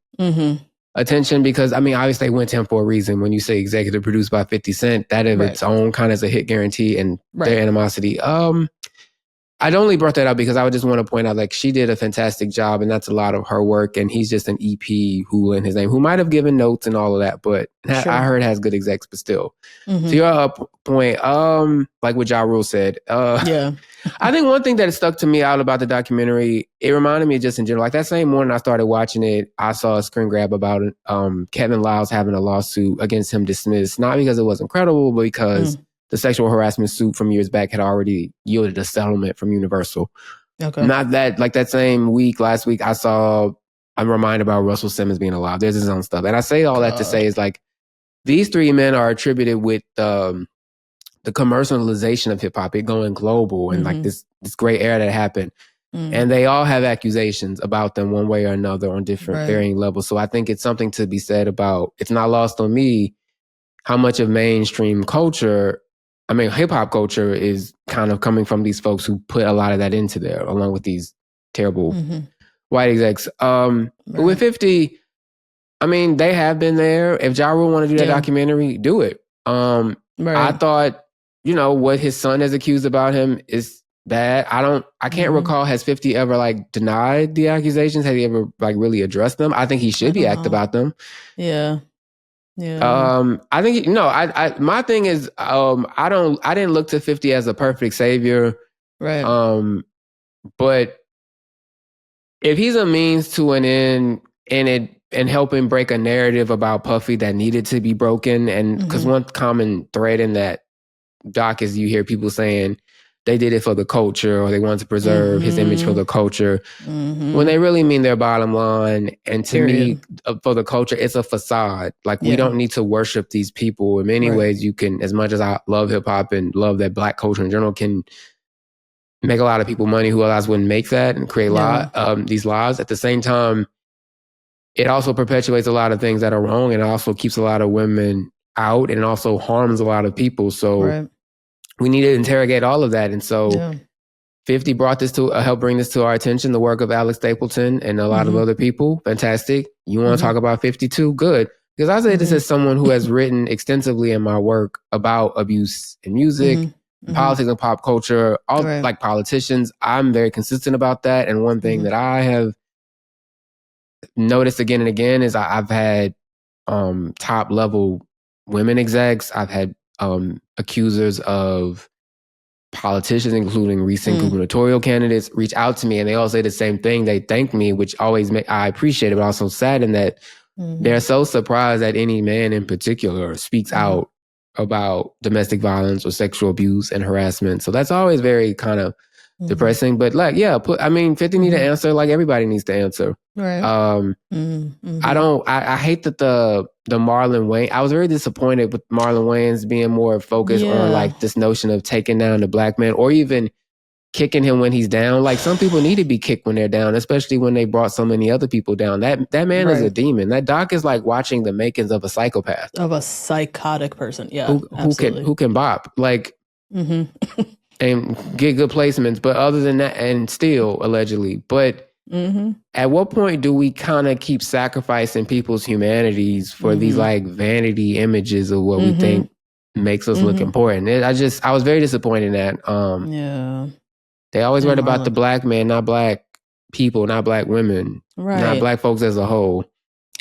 attention because, I mean, obviously they went to him for a reason. When you say executive produced by 50 Cent, that of its own kind of is a hit guarantee and their animosity. I'd only brought that up because I would just want to point out, like, she did a fantastic job and that's a lot of her work. And he's just an EP who in his name, who might have given notes and all of that, but I heard has good execs, but still. To your point, like what Ja Rule said, I think one thing that stuck to me out about the documentary, it reminded me just in general, like that same morning I started watching it, I saw a screen grab about it, Kevin Lyles having a lawsuit against him dismissed, not because it wasn't credible, but because the sexual harassment suit from years back had already yielded a settlement from Universal. Not that, like that same week, last week, I'm reminded about Russell Simmons being alive. There's his own stuff. And I say all that to say is like, these three men are attributed with the commercialization of hip hop, it going global and like this great era that happened. And they all have accusations about them one way or another on different varying levels. So I think it's something to be said about, it's not lost on me how much of mainstream culture, I mean, hip hop culture is kind of coming from these folks who put a lot of that into there, along with these terrible white execs. With 50, I mean, they have been there. If Ja Rule want to do that documentary, do it. I thought, you know, what his son has accused about him is bad. I can't recall, has 50 ever like denied the accusations? Has he ever like really addressed them? I think he should be asked about them. Yeah. I think, my thing is, I didn't look to 50 as a perfect savior. Right. But if he's a means to an end and helping break a narrative about Puffy that needed to be broken, and because one common thread in that doc is you hear people saying they did it for the culture or they wanted to preserve his image for the culture when they really mean their bottom line. And to me, for the culture, it's a facade. Like we don't need to worship these people. In many ways, you can, as much as I love hip hop and love that Black culture in general, can make a lot of people money who otherwise wouldn't make that and create these lives. At the same time, it also perpetuates a lot of things that are wrong and also keeps a lot of women out and also harms a lot of people. So we need to interrogate all of that. And so 50 brought this to help bring this to our attention, the work of Alex Stapleton and a lot of other people. Fantastic. You want to talk about 52? Good. Because I say this as someone who has written extensively in my work about abuse in music, politics and pop culture, all like politicians. I'm very consistent about that. And one thing that I have noticed again and again is I've had top level women execs. I've had accusers of politicians, including recent gubernatorial candidates, reach out to me and they all say the same thing. They thank me, which always I appreciate it, but also saddened that they're so surprised that any man in particular speaks out about domestic violence or sexual abuse and harassment. So that's always very kind of depressing. But like, 50 need to answer like everybody needs to answer. I hate that the Marlon Wayne, I was very disappointed with Marlon Wayans being more focused on like this notion of taking down the Black man or even kicking him when he's down. Like some people need to be kicked when they're down, especially when they brought so many other people down. That man is a demon. That doc is like watching the makings of a psychopath. Of a psychotic person. Yeah. Who can bop. Like and get good placements. But other than that, and still allegedly. But at what point do we kind of keep sacrificing people's humanities for these like vanity images of what we think makes us look important? I was very disappointed in that. They always write about the Black man, not Black people, not Black women, not Black folks as a whole.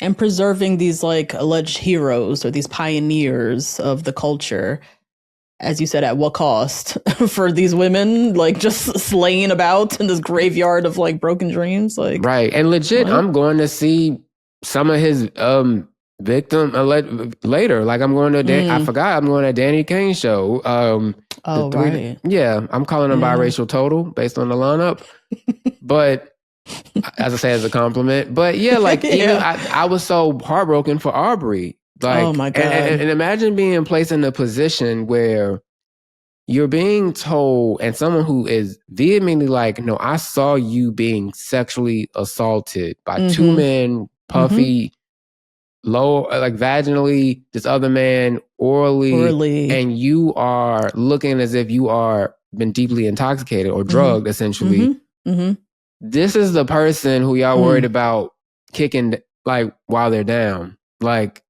And preserving these like alleged heroes or these pioneers of the culture, as you said, at what cost for these women, like just slaying about in this graveyard of like broken dreams, like right. And legit, what? I'm going to see some of his victim later. Like I'm going to I forgot I'm going to Danny Kane's show. Right. Yeah, I'm calling him biracial total based on the lineup, but. As I say, as a compliment, but yeah, like even I was so heartbroken for Aubrey. Like, oh my God. And imagine being placed in a position where you're being told, and someone who is vehemently like, no, I saw you being sexually assaulted by two men, Puffy, low, like vaginally, this other man orally, and you are looking as if you are been deeply intoxicated or drugged, essentially. This is the person who y'all worried about kicking like while they're down. Like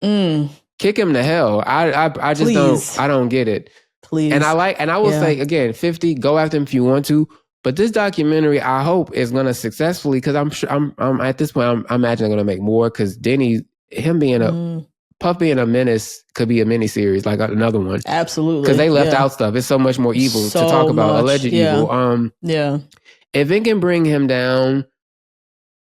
kick him to hell. I just don't get it. Please. And I will say again, 50, go after him if you want to. But this documentary, I hope, is gonna successfully, because I'm sure I'm at this point, I'm imagining gonna make more, because Denny, him being Puff being a menace could be a miniseries, like another one. Absolutely. Because they left out stuff. It's so much more evil to talk about, alleged evil. If it can bring him down,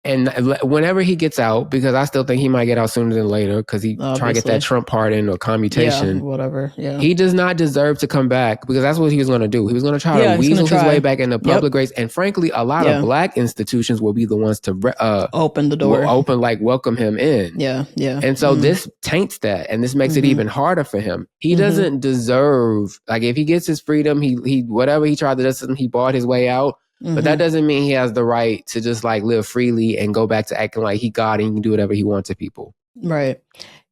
and whenever he gets out, because I still think he might get out sooner than later, because he trying to get that Trump pardon or commutation. Yeah, whatever. Yeah. He does not deserve to come back, because that's what he was going to do. He was going to try to weasel his way back into public grace. And frankly, a lot of Black institutions will be the ones to open the door, welcome him in. Yeah. And so this taints that, and this makes it even harder for him. He doesn't deserve, like, if he gets his freedom, he whatever he tried to do, he bought his way out. But that doesn't mean he has the right to just like live freely and go back to acting like he God and he can do whatever he wants to people. Right.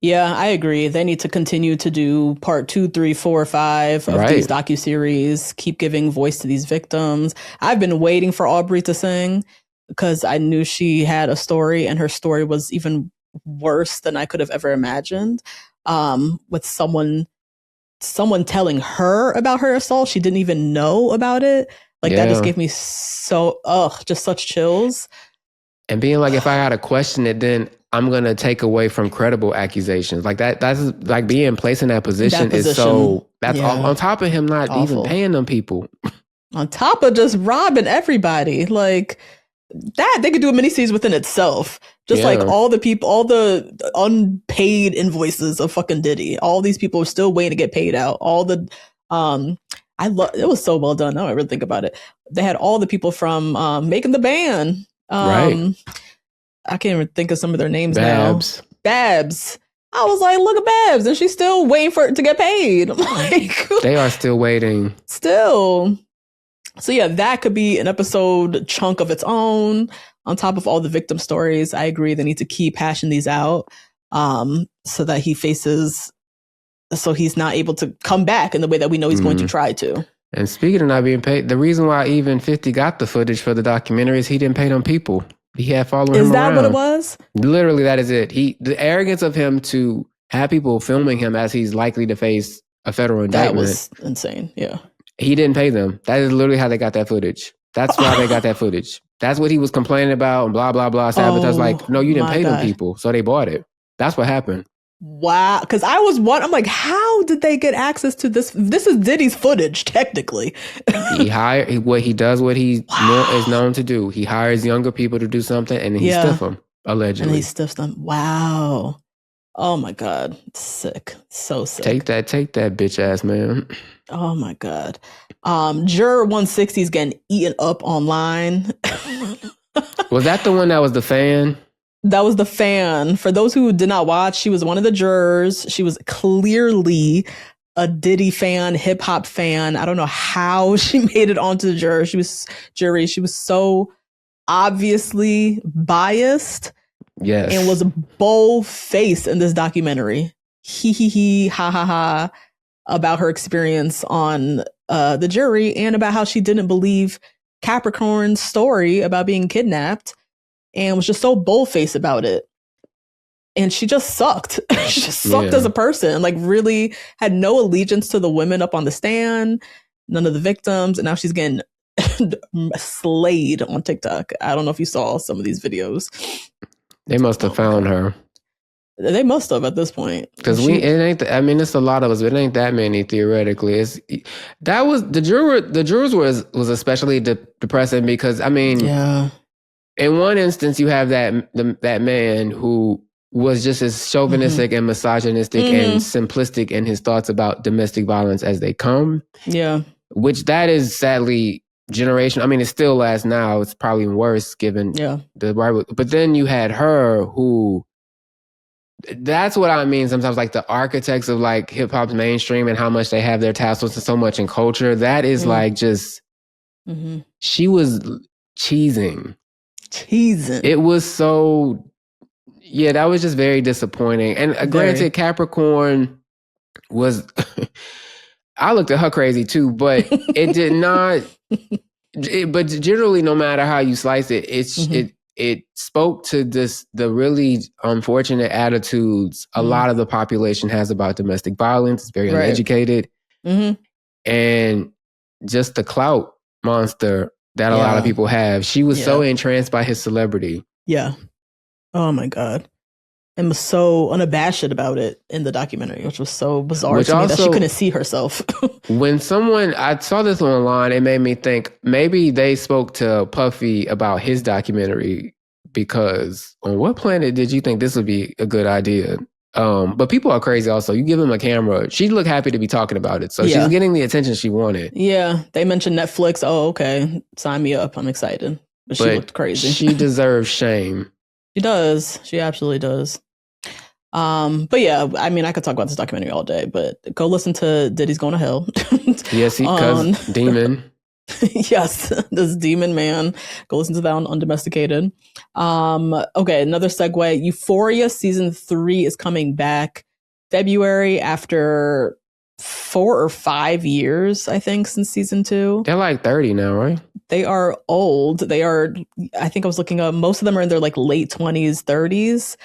Yeah, I agree. They need to continue to do part 2, 3, 4, 5 of these docuseries. Keep giving voice to these victims. I've been waiting for Aubrey to sing because I knew she had a story, and her story was even worse than I could have ever imagined. With someone telling her about her assault, she didn't even know about it. Like that just gave me just such chills. And being like, if I had to question it, then I'm going to take away from credible accusations. Like that's like being placed in that position is so, that's on top of him not even paying them people. On top of just robbing everybody. Like that, they could do a miniseries within itself. Just like all the people, all the unpaid invoices of fucking Diddy. All these people are still waiting to get paid out. All the, it was so well done. Now I really think about it. They had all the people from Making the Band. I can't even think of some of their names now. Babs. I was like, look at Babs, and she's still waiting for it to get paid. I'm like, they are still waiting. Still. So yeah, that could be an episode chunk of its own. On top of all the victim stories, I agree they need to keep hashing these out, so that he faces. So he's not able to come back in the way that we know he's going to try to. And speaking of not being paid, the reason why even 50 got the footage for the documentary is he didn't pay them people. He had following him around. Is that what it was? Literally, that is it. The arrogance of him to have people filming him as he's likely to face a federal indictment. That was insane, yeah. He didn't pay them. That is literally how they got that footage. That's why they got that footage. That's what he was complaining about and blah, blah, blah. Sabotage, like, no, you didn't pay them people. So they bought it. That's what happened. Wow. Because I'm like, how did they get access to this? This is Diddy's footage, technically. He does what he is known to do. He hires younger people to do something, and then he stiff them, allegedly. And he stiffs them. Wow. Oh my God. Sick. So sick. Take that bitch ass, man. Oh my God. Juror 160 is getting eaten up online. Was that the one that was the fan? That was the fan. For those who did not watch, she was one of the jurors. She was clearly a Diddy fan, hip hop fan. I don't know how she made it onto the jury. She was so obviously biased. Yes. And was bold-faced in this documentary. He, ha, ha, ha, about her experience on the jury and about how she didn't believe Capricorn's story about being kidnapped. And was just so bold-faced about it. And she just sucked. She just sucked as a person. Like, really had no allegiance to the women up on the stand, none of the victims. And now she's getting slayed on TikTok. I don't know if you saw some of these videos. They must have found her. They must have at this point. Because it's a lot of us, but it ain't that many theoretically. The jurors was especially depressing because yeah. In one instance you have that man who was just as chauvinistic and misogynistic and simplistic in his thoughts about domestic violence as they come. Yeah. Which that is sadly generation. I mean, it still lasts now. It's probably worse given but then you had her who. That's what I mean sometimes, like the architects of like hip hop's mainstream and how much they have their tassels and so much in culture. That is like just, she was cheesing. It was so, that was just very disappointing. And granted, Capricorn was, I looked at her crazy too, but it did not, but generally, no matter how you slice it, it spoke to the really unfortunate attitudes a lot of the population has about domestic violence. It's very uneducated. And just the clout monster that a lot of people have. She was so entranced by his celebrity. Yeah. Oh my God. And was so unabashed about it in the documentary, which was so bizarre to me that she couldn't see herself. When I saw this online, it made me think maybe they spoke to Puffy about his documentary because on what planet did you think this would be a good idea? But people are crazy also. You give him a camera, she'd look happy to be talking about it. So she's getting the attention she wanted. Yeah, they mentioned Netflix. Oh, okay. Sign me up. I'm excited. But she looked crazy. She deserves shame. She does. She absolutely does. But yeah, I mean, I could talk about this documentary all day, but go listen to Diddy's Going to Hell. Yes, because Demon. Yes, this Demon Man. Go listen to that on Undomesticated. Okay, another segue. Euphoria season 3 is coming back February after 4 or 5 years, I think, since season 2. They're like 30 now, right? They are old. They are, I think I was looking up, most of them are in their like late 20s, 30s.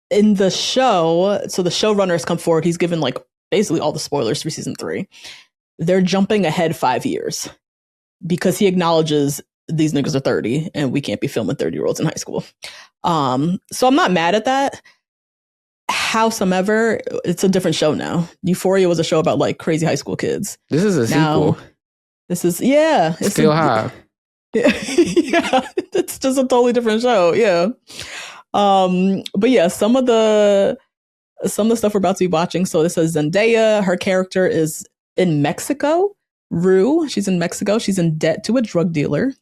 In the show, so the showrunner has come forward. He's given like basically all the spoilers for season 3. They're jumping ahead 5 years because he acknowledges these niggas are 30 and we can't be filming 30-year-olds in high school. So I'm not mad at that. Howsoever, it's a different show now. Euphoria was a show about like crazy high school kids. This is a sequel. This is, it's still high. Yeah, it's just a totally different show. Yeah. But yeah, some of the stuff we're about to be watching. So this is Zendaya. Her character is in Mexico. Rue, she's in Mexico. She's in debt to a drug dealer.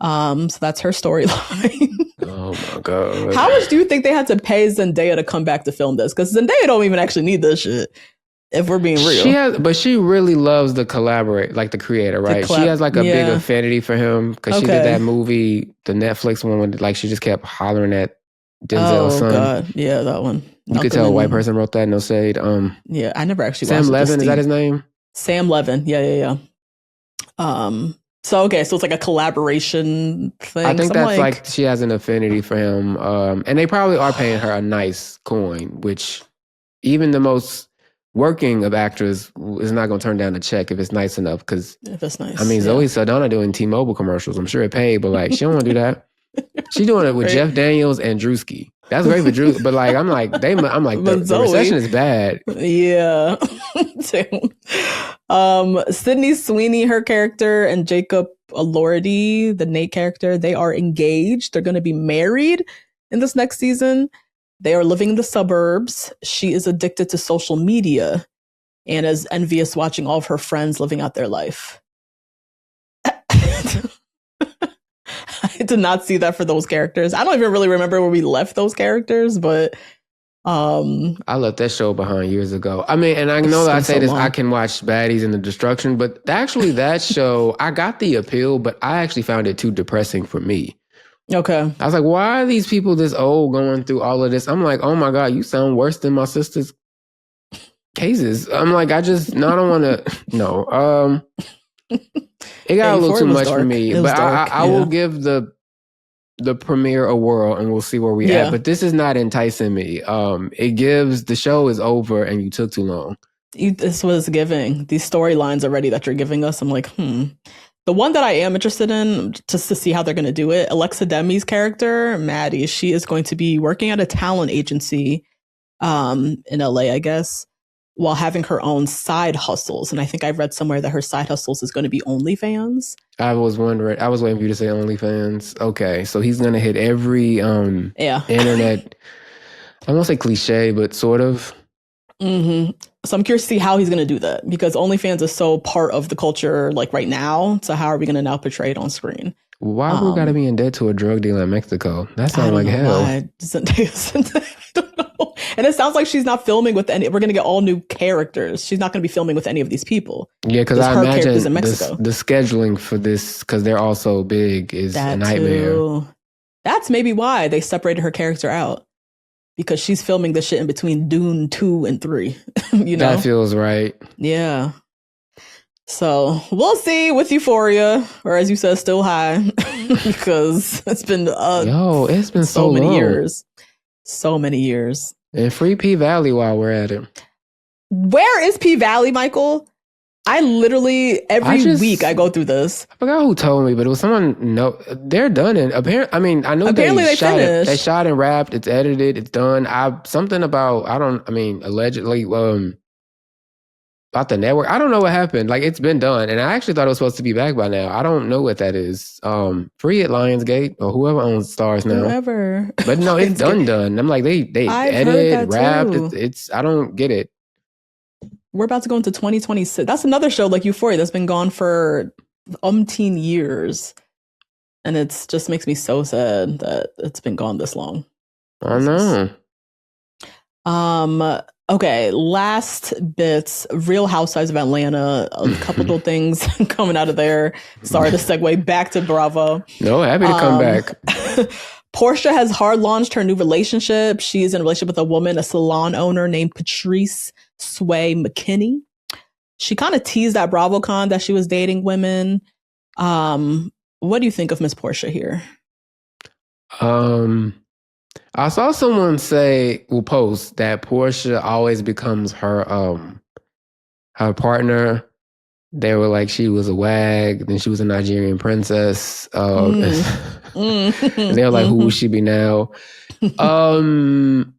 So that's her storyline. Oh my God. How much do you think they had to pay Zendaya to come back to film this? Because Zendaya don't even actually need this shit, if we're being real. But she really loves the collaborate, like the creator, right? She has like a big affinity for him because she did that movie, the Netflix one, when like she just kept hollering at Denzel's son. Oh God, yeah, that one. You could tell a white person wrote that. No shade. Yeah, I never actually watched Sam Levin, is that his name? Sam Levin. Yeah. So okay, so it's like a collaboration thing. I think that's like she has an affinity for him. And they probably are paying her a nice coin, which even the most working of actors is not going to turn down a check if it's nice enough. Because if it's nice, I mean, Zoe Saldana doing T-Mobile commercials. I'm sure it paid, but like she don't want to do that. She's doing it with Jeff Daniels and Drewski. That's great for Drew, but like I'm like the recession is bad. Yeah. Sydney Sweeney, her character, and Jacob Elordi, the Nate character, they are engaged. They're going to be married in this next season. They are living in the suburbs. She is addicted to social media and is envious watching all of her friends living out their life. I did not see that for those characters. I don't even really remember where we left those characters, but I left that show behind years ago. I mean, and I know that I say this, I can watch Baddies and the Destruction, but actually that show, I got the appeal, but I actually found it too depressing for me. Okay. I was like, why are these people this old going through all of this? I'm like, oh my God, you sound worse than my sister's cases. I'm like, I don't want to, no. It got a little too much for me, but I will give the premiere a whirl and we'll see where we at. But this is not enticing me. It gives the show is over and you took too long. This was giving. These storylines already that you're giving us, I'm like, The one that I am interested in, just to see how they're going to do it, Alexa Demi's character, Maddie, she is going to be working at a talent agency in LA, I guess, while having her own side hustles. And I think I read somewhere that her side hustles is going to be OnlyFans. I was waiting for you to say OnlyFans. Okay, so he's going to hit every internet, I won't say cliche, but sort of. Mm-hmm. So I'm curious to see how he's going to do that, because OnlyFans is so part of the culture like right now. So how are we going to now portray it on screen? Why we gotta be in debt to a drug dealer in Mexico? That sounds like hell. I don't know. And it sounds like she's not filming with any. We're gonna get all new characters. She's not gonna be filming with any of these people. Yeah, because I imagine the scheduling for this, because they're all so big, is a nightmare. Too. That's maybe why they separated her character out, because she's filming the shit in between Dune 2 and 3. You know, that feels right. Yeah. So we'll see with Euphoria, or as you said, still high, because it's been it's been so many long. years, so many years. And free P Valley while we're at it. Where is P Valley, Michael? I literally every week I go through this. I forgot who told me, but it was someone. No, they're done. And apparently, I mean, I know apparently they shot it. They shot and wrapped. It's edited. It's done. Allegedly. About the network. I don't know what happened. Like, it's been done. And I actually thought it was supposed to be back by now. I don't know what that is. Free at Lionsgate or whoever owns Stars now. Whoever. But no, it's done. I'm like, they edited, wrapped. It's I don't get it. We're about to go into 2026. That's another show like Euphoria that's been gone for umpteen years. And it's just makes me so sad that it's been gone this long. I know. Okay, last bits. Real Housewives of Atlanta. A couple little things coming out of there. Sorry to segue back to Bravo. No, happy to come back. Portia has hard launched her new relationship. She's in a relationship with a woman, a salon owner named Patrice Sway McKinney. She kind of teased at BravoCon that she was dating women. What do you think of Miss Portia here? I saw someone post that Portia always becomes her partner. They were like, she was a wag, then she was a Nigerian princess. And they were like, who will she be now? And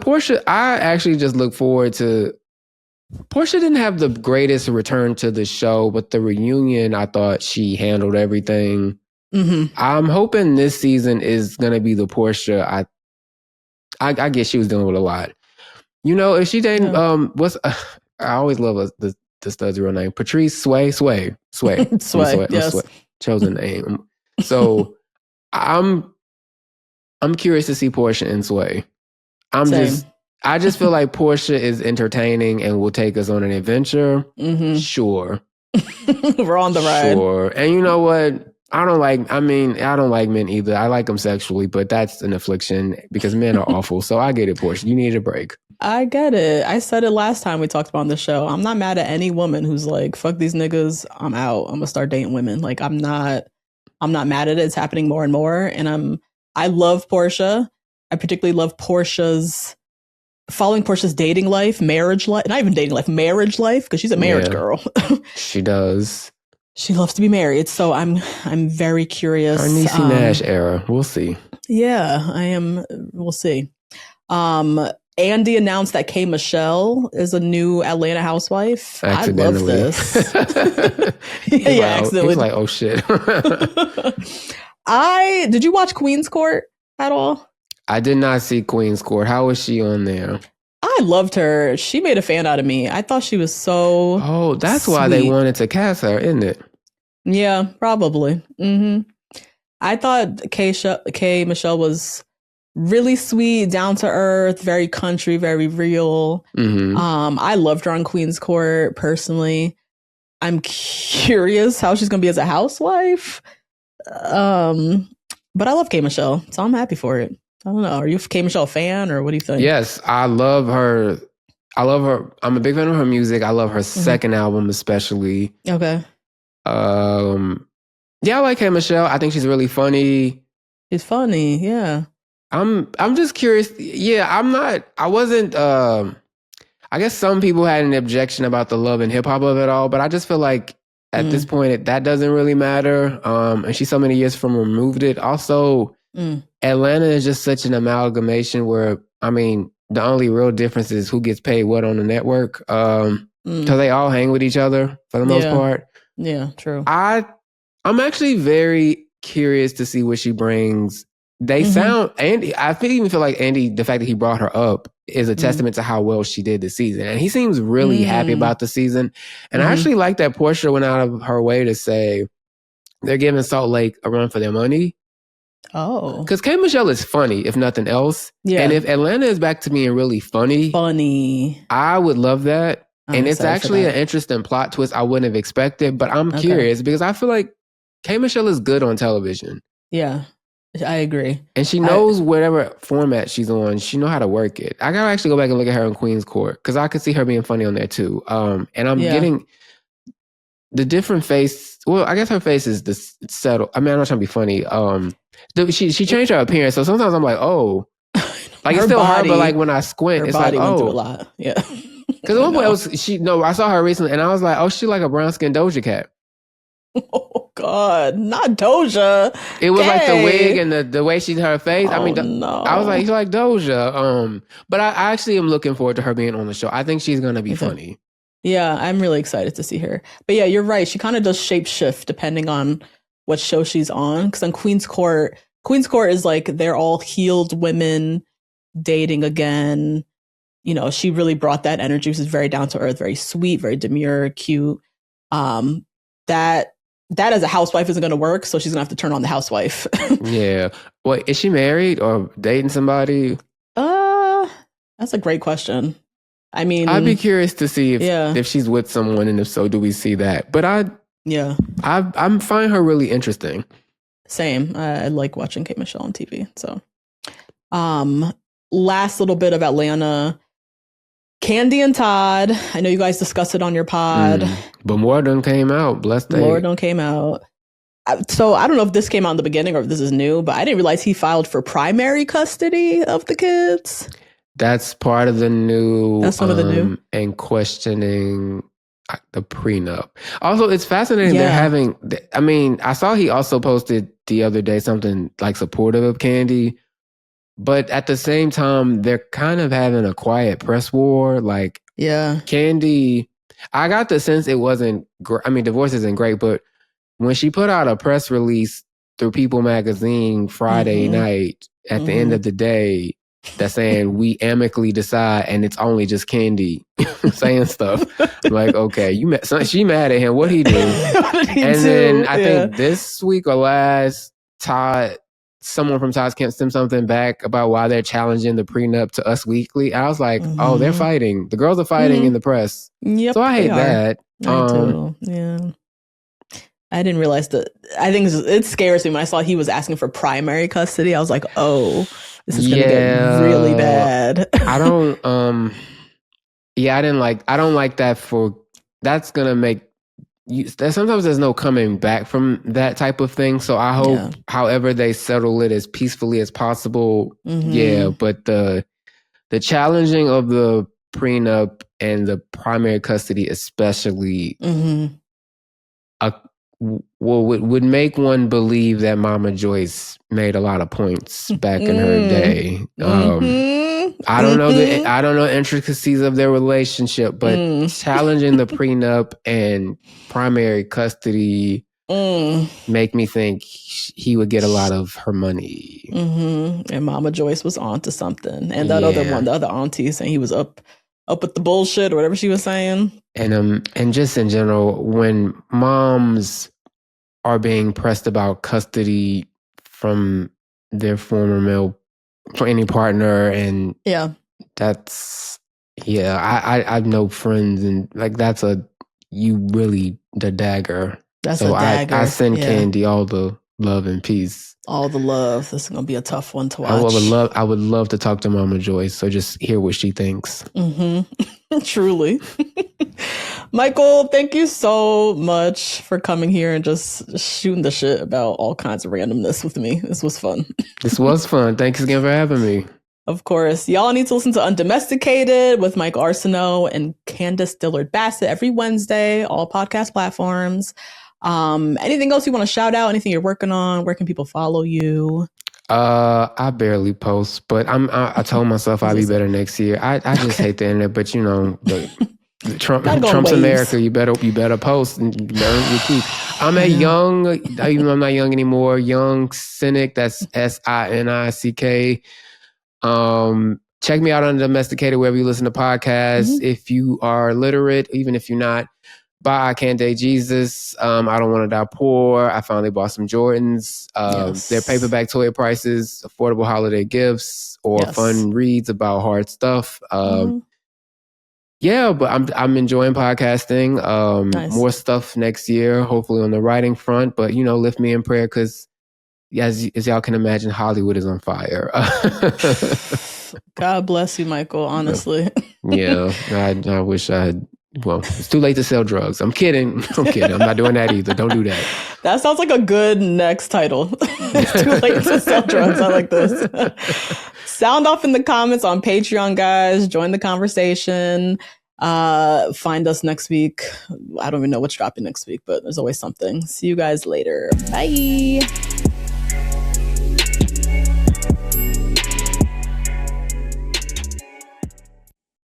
Portia, I actually just look forward to. Portia didn't have the greatest return to the show, but the reunion, I thought she handled everything. Mm-hmm. I'm hoping this season is gonna be the Portia. I guess she was dealing with a lot. If she dating I always love the stud's real name, Patrice Sway. Yes. Chosen name. So I'm curious to see Portia and Sway. I just feel like Portia is entertaining and will take us on an adventure. Mm-hmm. Sure, we're on the ride. Sure, and you know what? I don't like men either. I like them sexually, but that's an affliction because men are awful. So I get it, Portia. You need a break. I get it. I said it last time we talked about on the show. I'm not mad at any woman who's like, fuck these niggas. I'm out. I'm gonna start dating women. Like, I'm not mad at it. It's happening more and more. And I love Portia. I particularly love following Portia's dating life, marriage life, not even dating life, marriage life, because she's a marriage girl. She does. She loves to be married, so I'm very curious. Our Niecy Nash era. We'll see. Yeah, I am. We'll see. Andy announced that K. Michelle is a new Atlanta housewife. I love this. Accidentally. He's like, oh shit. Did you watch Queen's Court at all? I did not see Queen's Court. How was she on there? I loved her. She made a fan out of me. I thought she was so Oh, that's sweet. Why they wanted to cast her, isn't it? Yeah, probably. Mm-hmm. I thought K. Michelle was really sweet, down to earth, very country, very real. Mm-hmm. I loved her on Queen's Court, personally. I'm curious how she's going to be as a housewife. But I love K. Michelle, so I'm happy for it. I don't know. Are you a K. Michelle fan, or what do you think? Yes, I love her. I'm a big fan of her music. I love her second album, especially. Okay. Yeah, I like K. Michelle. I think she's really funny. She's funny, yeah. I'm just curious. Yeah, I I guess some people had an objection about the love and hip hop of it all, but I just feel like at this point that doesn't really matter. And she's so many years from removed it. Also, Atlanta is just such an amalgamation where, I mean, the only real difference is who gets paid what on the network. Because they all hang with each other for the most part. Yeah, true. I'm actually very curious to see what she brings. They sound, Andy, I even feel like Andy, the fact that he brought her up is a testament to how well she did this season. And he seems really happy about the season. And I actually like that Portia went out of her way to say they're giving Salt Lake a run for their money. Oh. Because K. Michelle is funny, if nothing else. Yeah. And if Atlanta is back to being really funny, I would love that. And it's actually an interesting plot twist I wouldn't have expected, but I'm curious because I feel like K. Michelle is good on television. Yeah, I agree. And she knows whatever format she's on, she know how to work it. I gotta actually go back and look at her in Queen's Court because I could see her being funny on there too. And I'm getting the different face. Well, I guess her face is settled. I mean, I'm not trying to be funny. She changed her appearance, so sometimes I'm like, oh, like it's still her, but like when I squint, it's like, went through a lot. Yeah. Because at one point I saw her recently and I was like, oh, she like a brown skinned Doja Cat. Oh God, not Doja. It was like the wig and the way she did her face. I mean, I was like, she's like Doja. But I actually am looking forward to her being on the show. I think she's gonna be funny. Yeah, I'm really excited to see her. But yeah, you're right. She kind of does shape shift depending on what show she's on. Because on Queen's Court is like they're all healed women dating again. You know, she really brought that energy. She's very down to earth, very sweet, very demure, cute. That as a housewife isn't going to work, so she's going to have to turn on the housewife. Yeah. Wait, is she married or dating somebody? That's a great question. I mean, I'd be curious to see if she's with someone, and if so, do we see that? But I find her really interesting. Same. I like watching K. Michelle on TV. So, last little bit of Atlanta. Kandi and Todd. I know you guys discussed it on your pod. But more done came out. Blessed day. More done came out. So I don't know if this came out in the beginning or if this is new, but I didn't realize he filed for primary custody of the kids. That's part of the new. That's one of the new. And questioning the prenup. Also, it's fascinating they're having. I mean, I saw he also posted the other day something like supportive of Kandi. But at the same time, they're kind of having a quiet press war. Like, Kandi, I got the sense it wasn't, I mean, divorce isn't great, but when she put out a press release through People magazine Friday night, at the end of the day, that's saying we amicably decide, and it's only just Kandi saying stuff. Like, okay, she mad at him. What'd he do? Then I think this week or last, someone from Todd's camp sent something back about why they're challenging the prenup to Us Weekly. I was like, oh, they're fighting. The girls are fighting in the press. Yep, so I hate that. I do. Yeah. I didn't realize that. I think it scares me when I saw he was asking for primary custody. I was like, oh, this is going to get really bad. I don't like that that's going to make sometimes there's no coming back from that type of thing. So I hope however they settle it as peacefully as possible. Yeah. But the challenging of the prenup and the primary custody especially would make one believe that Mama Joyce made a lot of points back in her day. I don't know the intricacies of their relationship, but challenging the prenup and primary custody make me think he would get a lot of her money. And Mama Joyce was on to something. And that other one, the other auntie, saying he was up with the bullshit or whatever she was saying. And just in general, when moms are being pressed about custody from their former male for any partner, and that's I know friends, and like that's the dagger. That's a dagger. I send Kandi all the love and peace. All the love. This is gonna be a tough one to watch. I would love to talk to Mama Joyce, so just hear what she thinks. Truly. Michael, thank you so much for coming here and just shooting the shit about all kinds of randomness with me. This was fun. This was fun. Thanks again for having me. Of course. Y'all need to listen to Undomesticated with Michael Arceneaux and Candace Dillard-Bassett every Wednesday, all podcast platforms. Anything else you want to shout out? Anything you're working on? Where can people follow you? I barely post, but I told myself I'll be better next year. I just hate the internet, but you know, Trump's America. You better post and you better repeat. I'm a young, even though I'm not young anymore, young cynic. That's SINICK. Check me out on Undomesticated wherever you listen to podcasts. If you are literate, even if you're not, buy I Can't Date Jesus. I Don't Want to Die Poor. I finally bought some Jordans. They're paperback toy prices, affordable holiday gifts, or fun reads about hard stuff. Yeah, but I'm enjoying podcasting. More stuff next year, hopefully on the writing front. But you know, lift me in prayer because, as y'all can imagine, Hollywood is on fire. God bless you, Michael, honestly. Yeah, I wish I had. Well, it's too late to sell drugs. I'm kidding. I'm not doing that either. Don't do that. That sounds like a good next title. It's too late to sell drugs. I like this. Sound off in the comments on Patreon, guys. Join the conversation. Find us next week. I don't even know what's dropping next week, but there's always something. See you guys later. Bye.